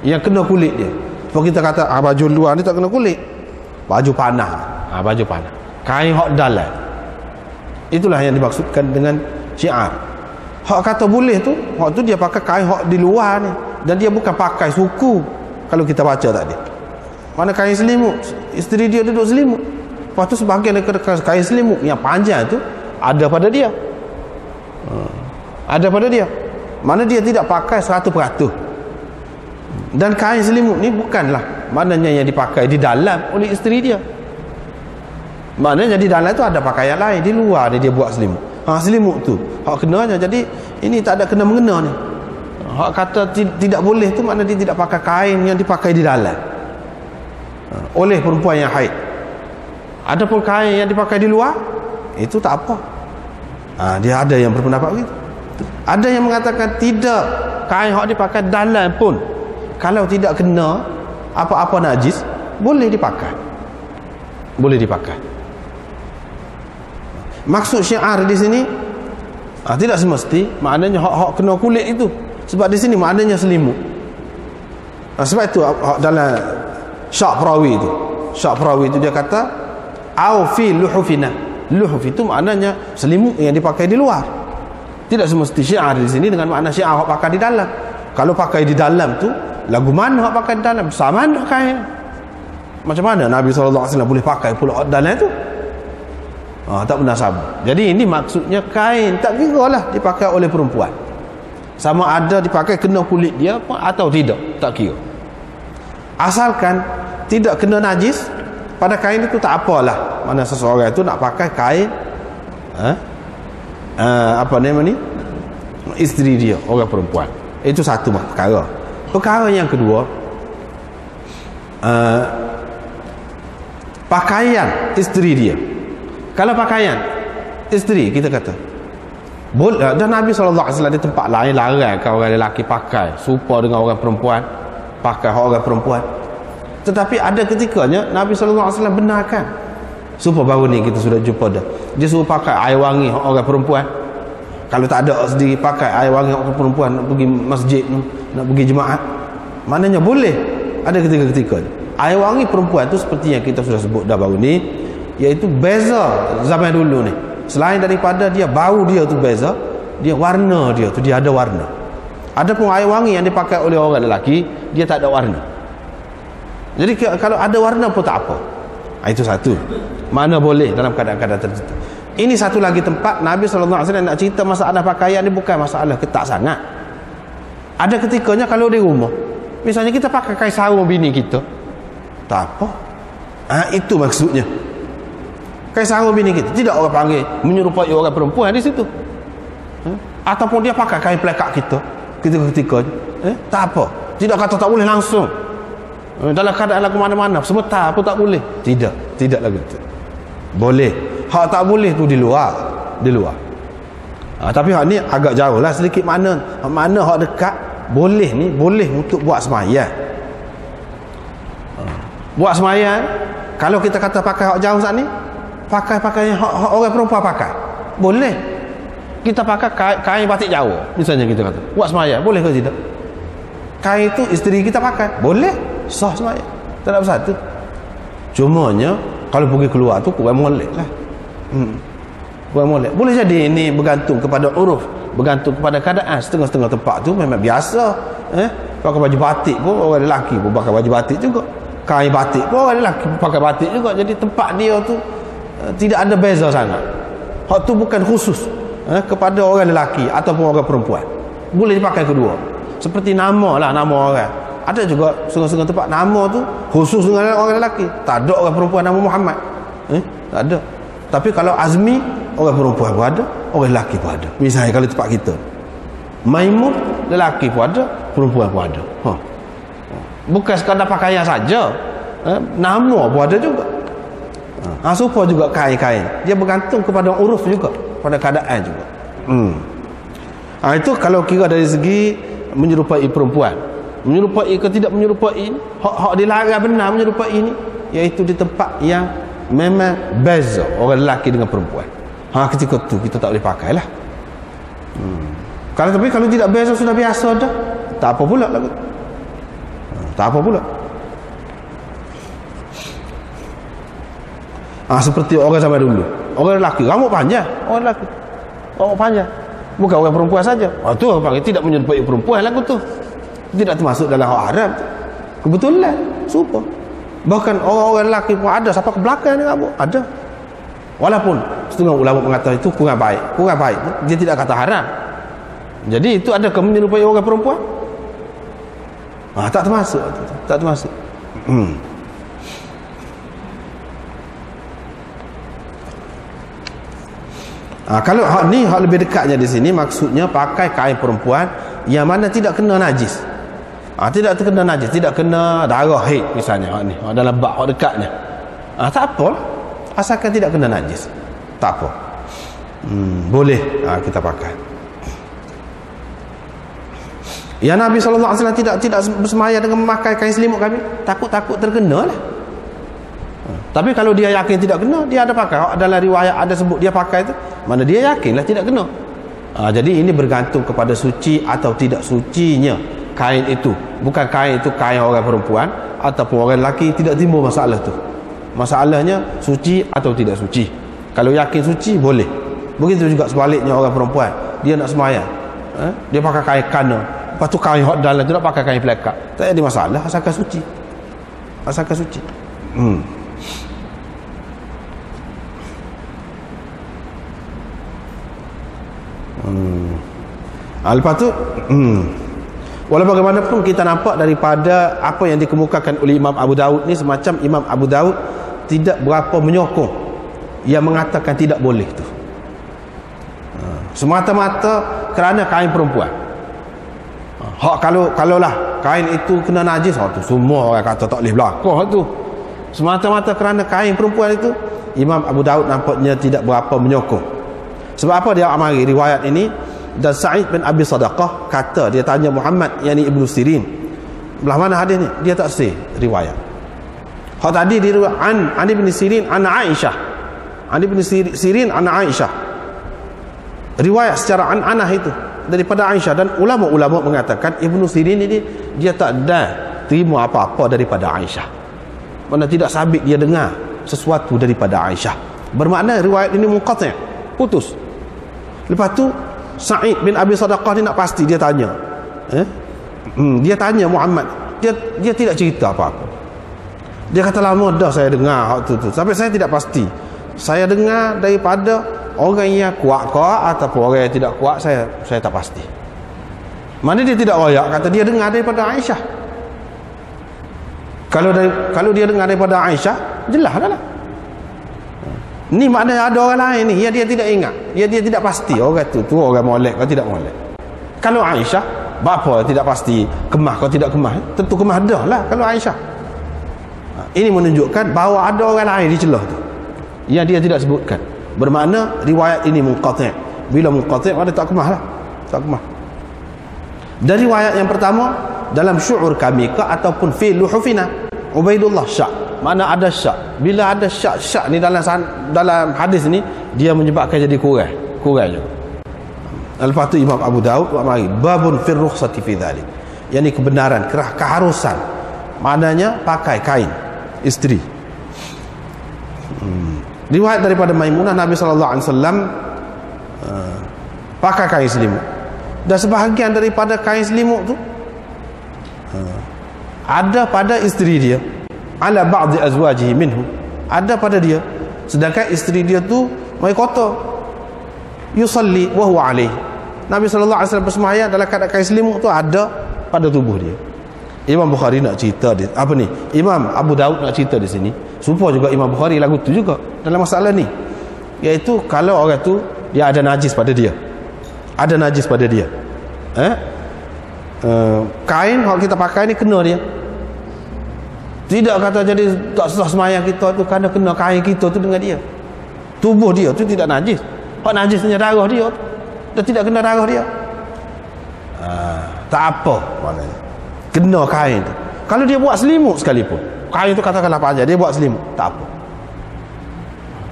yang kena kulit dia. Kalau kita kata baju luar ni tak kena kulit, baju panah, baju panah, kain hak dalam, itulah yang dimaksudkan dengan syiar. Hak kata boleh tu, hak tu dia pakai kain hak di luar ni, dan dia bukan pakai suku. Kalau kita baca tadi, mana kain selimut, isteri dia duduk selimut, lepas tu sebahagian daripada kain selimut yang panjang tu ada pada dia, ada pada dia, mana dia tidak pakai 100%. Dan kain selimut ni bukanlah maknanya yang dipakai di dalam oleh isteri dia. Maknanya di dalam tu ada pakaian lain, di luar dia buat selimut. Selimut tu hak kenanya. Jadi ini tak ada kena mengena ni. Hak kata tidak boleh tu maknanya dia tidak pakai kain yang dipakai di dalam oleh perempuan yang haid. Adapun kain yang dipakai di luar itu tak apa. Dia ada yang berpendapat begitu. Ada yang mengatakan tidak, kain hak dipakai dalam pun kalau tidak kena apa-apa najis boleh dipakai. Boleh dipakai. Maksud syiar di sini tidak semesti maknanya hak kena kulit itu. Sebab di sini maknanya selimut. Sebab itu dalam Syak Perawi itu dia kata au fi luhufina. Luhuf itu maknanya selimut yang dipakai di luar. Tidak semesti syiar di sini dengan makna syiar hak pakai di dalam. Kalau pakai di dalam tu lagu mana hak pakai di dalam, sama mana kain. Macam mana Nabi SAW boleh pakai pula dalam tu? Tak pernah sama. Jadi ini maksudnya kain tak kira lah dipakai oleh perempuan, sama ada dipakai kena kulit dia atau tidak, tak kira. Asalkan tidak kena najis pada kain itu tak apalah. Mana seseorang itu nak pakai kain apa nama ni, isteri dia orang perempuan, itu satu perkara. Perkara yang kedua, pakaian isteri dia. Kalau pakaian isteri kita kata boleh, dan Nabi SAW di tempat lain larang kalau orang lelaki pakai serupa dengan orang perempuan, pakai orang perempuan. Tetapi ada ketikanya Nabi SAW benarkan. Supaya baru ni kita sudah jumpa dah, dia suruh pakai air wangi orang perempuan. Kalau tak ada sendiri pakai air wangi orang perempuan, nak pergi masjid, nak pergi jemaat, maknanya boleh. Ada ketika-ketika air wangi perempuan tu seperti yang kita sudah sebut dah baru ni, iaitu beza zaman dulu ni. Selain daripada dia bau dia tu beza, dia warna dia tu, dia ada warna. Adapun air wangi yang dipakai oleh orang lelaki, dia tak ada warna. Jadi kalau ada warna pun tak apa. Itu satu, mana boleh dalam keadaan-keadaan tertentu. Ini satu lagi tempat Nabi SAW nak cerita masalah pakaian ni bukan masalah ketat sangat. Ada ketikanya kalau di rumah, misalnya kita pakai kain sarung bini kita, tak apa. Itu maksudnya. Kain sarung bini kita, tidak orang panggil menyerupai orang perempuan di situ. Ataupun dia pakai kain pelekat kita ketika-ketikanya, tak apa. Tidak kata tak boleh langsung. Dalam keadaan lagu mana-mana sebentar pun tak boleh. Tidak lagi itu. Boleh. Hak tak boleh tu di luar. Tapi hak ni agak jauh lah sedikit. Mana hak dekat boleh ni, boleh untuk buat sembahyang. Buat sembahyang, kalau kita kata pakai hak jauh saat ni, pakai hak orang perempuan pakai, boleh. Kita pakai kain batik Jawa misalnya, kita kata buat sembahyang, boleh ke tidak? Kain itu isteri kita pakai, boleh, sah sembahyang, tak ada bersatu. Cumanya kalau pergi keluar tu kurang molek lah. Kurang molek. Boleh jadi ini bergantung kepada uruf, bergantung kepada keadaan. Setengah-setengah tempat tu memang biasa, pakai baju batik pun orang lelaki pun pakai baju batik juga, kain batik pun orang lelaki pakai batik juga. Jadi tempat dia tu tidak ada beza sangat. Hak tu bukan khusus kepada orang lelaki ataupun orang perempuan, boleh dipakai kedua. Seperti nama lah, nama orang. Ada juga setengah-setengah tempat nama tu khusus dengan orang lelaki, tak ada orang perempuan nama Muhammad, tak ada. Tapi kalau Azmi, orang perempuan pun ada, orang lelaki pun ada. Misalnya kalau tempat kita Maimun, lelaki pun ada, perempuan pun ada. Bukan sekadar pakaian saja, nama pun ada juga. Supaya juga kain-kain dia bergantung kepada uruf juga, pada keadaan juga. Itu kalau kira dari segi menyerupai perempuan. Menyerupai ke tidak menyerupai, hak dilarang benar menyerupai ini, iaitu di tempat yang memang beza orang lelaki dengan perempuan. Ketika tu kita tak boleh pakai lah. Tapi kalau tidak beza, sudah biasa dah, tak apa pula lah. Tak apa pula. Seperti orang zaman dulu, orang lelaki rambut panjang, orang lelaki rambut panjang, bukan orang perempuan saja. Tu orang panggil tidak menyerupai perempuan lagu tu, tidak termasuk dalam hak haram. Kebetulan serupa. Bahkan orang-orang lelaki pun ada sampai ke belakang ni rambut ada. Walaupun setengah ulama mengatakan itu kurang baik, dia tidak kata haram. Jadi itu ada ke menyerupai orang perempuan? Tak termasuk, tak termasuk. Kalau hak ni, hak lebih dekatnya di sini maksudnya pakai kain perempuan yang mana tidak kena najis. Tidak terkena najis, tidak kena darah haid misalnya, hak ni dalam bab hak dekatnya. Tak apa, asalkan tidak kena najis, tak apa. Boleh kita pakai. Ya, Nabi SAW tidak bersemayam dengan memakai kain selimut kami, takut terkena lah. Tapi kalau dia yakin tidak kena, dia ada pakai. Dalam riwayat ada sebut dia pakai tu, mana dia yakinlah tidak kena. Jadi ini bergantung kepada suci atau tidak sucinya kain itu. Bukan kain itu kain orang perempuan ataupun orang lelaki, tidak timbul masalah tu. Masalahnya suci atau tidak suci. Kalau yakin suci, boleh. Begitu juga sebaliknya orang perempuan, dia nak semayang, dia pakai kain kana, lepas tu kain hot dalam tu nak pakai kain pelekat, tak ada masalah asalkan suci. Asalkan suci. Lepas tu walaupun bagaimanapun kita nampak daripada apa yang dikemukakan oleh Imam Abu Daud ni, semacam Imam Abu Daud tidak berapa menyokong yang mengatakan tidak boleh tu, semata-mata kerana kain perempuan. Hak kalau lah kain itu kena najis, tu semua orang kata tak boleh berlaku tu. Semata-mata kerana kain perempuan itu, Imam Abu Daud nampaknya tidak berapa menyokong. Sebab apa dia amari riwayat ini? Dan Sa'id bin Abi Sadaqah kata, dia tanya Muhammad yakni Ibnu Sirin, belah mana hadis ni? Dia tak say riwayat. Hak tadi diriwayat an Ibn Sirin an Aisyah. An Ibn Sirin an Aisyah. Riwayat secara an'anah itu daripada Aisyah, dan ulama-ulama mengatakan Ibn Sirin ini dia tak ada terima apa-apa daripada Aisyah. Mana tidak sabit dia dengar sesuatu daripada Aisyah. Bermakna riwayat ini munqati', putus. Lepas tu Sa'id bin Abi Sadaqah ni nak pasti, dia tanya. Dia tanya Muhammad. Dia tidak cerita apa-apa. Dia kata lama dah saya dengar hak tu. Sampai saya tidak pasti. Saya dengar daripada orang yang kuat-kuat ataupun orang yang tidak kuat, saya tak pasti. Mana dia tidak royak, kata dia dengar daripada Aisyah. Kalau dia dengar daripada Aisyah, jelas dah lah. Ni maknanya ada orang lain ni yang dia tidak ingat, dia tidak pasti orang tu orang molek atau tidak molek. Kalau Aisyah, bapa tidak pasti kemah atau tidak kemah, tentu kemah dah lah kalau Aisyah. Ini menunjukkan bahawa ada orang lain di celah tu yang dia tidak sebutkan. Bermakna riwayat ini munqati'. Bila munqati' ada tak kemah lah, tak kemah. Dari riwayat yang pertama, dalam syu'ur kami ke ataupun fi luhufina Ubaidullah syak, mana ada syak. Bila ada syak ni dalam hadis ni, dia menyebabkan jadi kurang juga. Lepas tu Imam Abu Daud mari babun fir rukhsati fi dhalik, yakni kebenaran, keharusan, maknanya pakai kain isteri. Riwayat daripada Maimunah, Nabi sallallahu alaihi wasallam pakai kain selimut, dan sebahagian daripada kain selimut tu ada pada isteri dia, ala ba'd azwajihi minhu, ada pada dia, sedangkan isteri dia tu mai kotor, yusalli wa huwa alaihi. Nabi sallallahu alaihi wasallam bersembahyang dalam keadaan kain selimut tu ada pada tubuh dia. Imam Bukhari nak cerita di apa ni? Imam Abu Daud nak cerita di sini. Supaya juga Imam Bukhari lagu tu juga dalam masalah ni, iaitu kalau orang tu dia ada najis pada dia, ada najis pada dia, kain yang kita pakai ni kena dia. Tidak kata jadi tak sah semayang kita tu kerana kena kain kita tu dengan dia. Tubuh dia tu tidak najis. Hak najisnya darah dia, dan tidak kena darah dia. Tak apa maknanya. Kena kain tu. Kalau dia buat selimut sekalipun, kain tu katakanlah panjang, dia buat selimut, tak apa.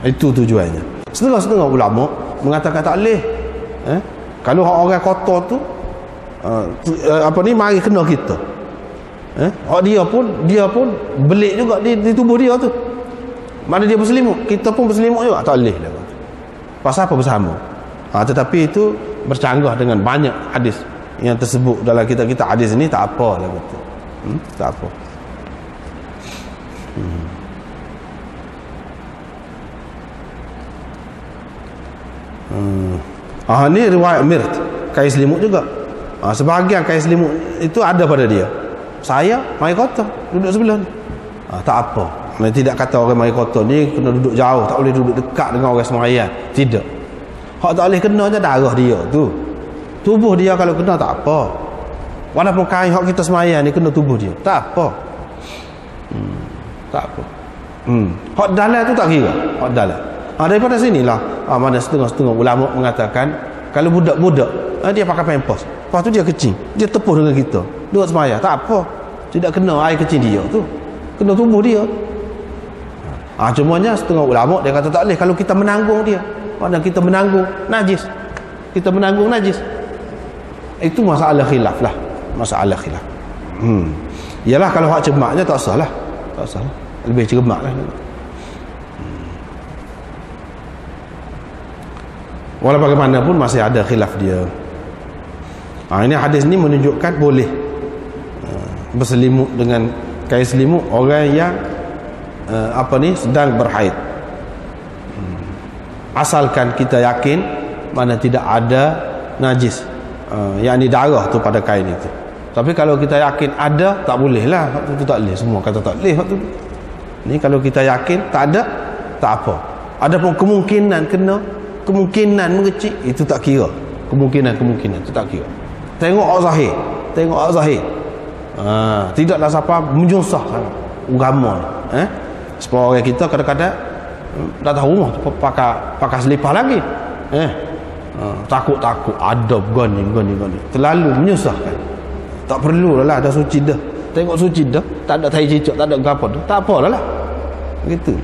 Itu tujuannya. Setengah-setengah ulama mengatakan tak boleh. Kalau orang kotor tu mari kena kita. Dia pun belik juga di tubuh dia tu. Mana dia berselimut, kita pun berselimut juga, tak boleh dah. Pasal apa bersama? Tetapi itu bercanggah dengan banyak hadis yang tersebut dalam kita hadis ini, tak apa lah betul. Tak apa. Ni riwayat mirt, kain selimut juga. Sebahagian kain selimut itu ada pada dia. Saya mai kotor duduk sebelah ni, tak apa. Tidak kata orang mai kotor ni kena duduk jauh, tak boleh duduk dekat dengan orang sembahyang. Tidak. Hak tak boleh kena je darah dia tu. Tubuh dia kalau kena tak apa. Walaupun kain hak kita sembahyang ni kena tubuh dia, tak apa. Tak apa. Hak dalam tu tak kira. Hak dalam. Daripada sinilah mana setengah-setengah ulama mengatakan kalau budak-budak dia pakai pampers, lepas tu dia kecil, dia tepuh dengan kita, duduk sembahyang, tak apa. Tidak kena air kecil dia tu, kena tubuh dia. Cumanya setengah ulama dia kata tak boleh kalau kita menanggung dia. Mana kita menanggung najis, kita menanggung najis. Itu masalah khilaf lah, masalah khilaf. Yalah kalau hak cemaknya tak salah, tak salah, lebih cermak lah. Walau bagaimanapun masih ada khilaf dia. Ini hadis ni menunjukkan boleh berselimut dengan kain selimut orang yang sedang berhaid, asalkan kita yakin mana tidak ada najis, yakni darah tu pada kain itu. Tapi kalau kita yakin ada, tak boleh lah, waktu tu tak boleh. Semua kata tak boleh waktu tu. Ni kalau kita yakin tak ada, tak apa. Adapun kemungkinan kena, kemungkinan mengecil, itu tak kira. Kemungkinan itu tak kira. Tengok zahir, tengok zahir. Tidaklah siapa menyusah sangat agama ni. Sebab orang kita kadang-kadang tak tahu rumah pakai selipar lagi. Takut-takut adab gani. Terlalu menyusahkan. Tak perlu lah ada suci dah. Tengok suci dah, tak ada tai cicak, tak ada apa tu. Tak apalah lah. Begitu.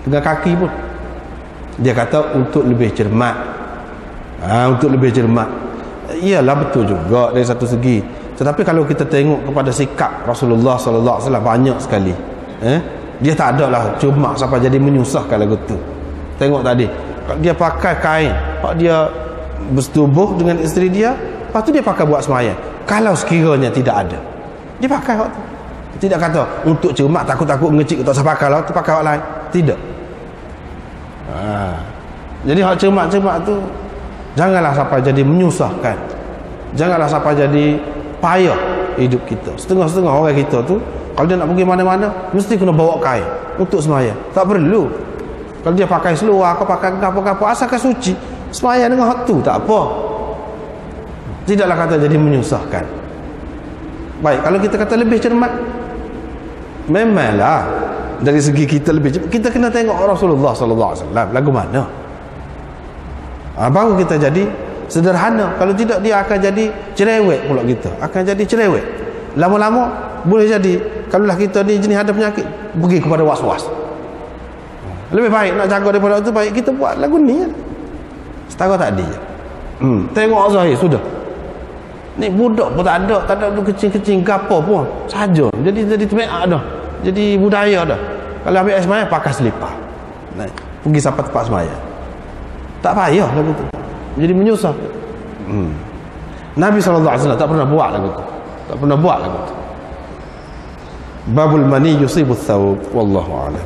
Dengan kaki pun. Dia kata untuk lebih cermat. Untuk lebih cermat. Iyalah betul juga dari satu segi. Tetapi kalau kita tengok kepada sikap Rasulullah sallallahu alaihi wasallam banyak sekali. Dia tak ada lah cermat sampai jadi menyusahkan lagu tu. Tengok tadi, dia pakai kain, dia bersetubuh dengan isteri dia, lepas tu dia pakai buat sembahyang. Kalau sekiranya tidak ada, dia pakai waktu. Tidak kata untuk cermat takut-takut ngecik tak usah pakai lah, tu pakai orang lain. Tidak. Jadi hak cermat-cermat tu janganlah sampai jadi menyusahkan. Janganlah sampai jadi payah hidup kita. Setengah-setengah orang kita tu kalau dia nak pergi mana-mana mesti kena bawa kain untuk sembahyang. Tak perlu. Kalau dia pakai seluar atau pakai apa-apa asalkan suci, sembahyang dengan hak tu tak apa. Tidaklah kata jadi menyusahkan. Baik, kalau kita kata lebih cermat, memanglah dari segi kita lebih cermat, kita kena tengok Rasulullah sallallahu alaihi wasallam lagu mana. Baru kita jadi sederhana. Kalau tidak dia akan jadi cerewet pula kita. Akan jadi cerewet. Lama-lama boleh jadi kalaulah kita ni jenis ada penyakit pergi kepada was-was. Lebih baik nak jaga daripada itu, baik kita buat lagu ni. Setara tadi je. Tengok zahir sudah. Ni budak pun tak ada tu kecil-kecil gapo pun. Saja. Jadi temeak dah. Jadi budaya dah. Kalau ambil air sembahyang pakai selipar. Pergi sampai tempat sembahyang. Tak payah lagu tu. Jadi menyusah. Nabi SAW tak pernah buat lagu tu. Tak pernah buat lagu tu. Babul mani yusibu thawb. Wallahu a'lam.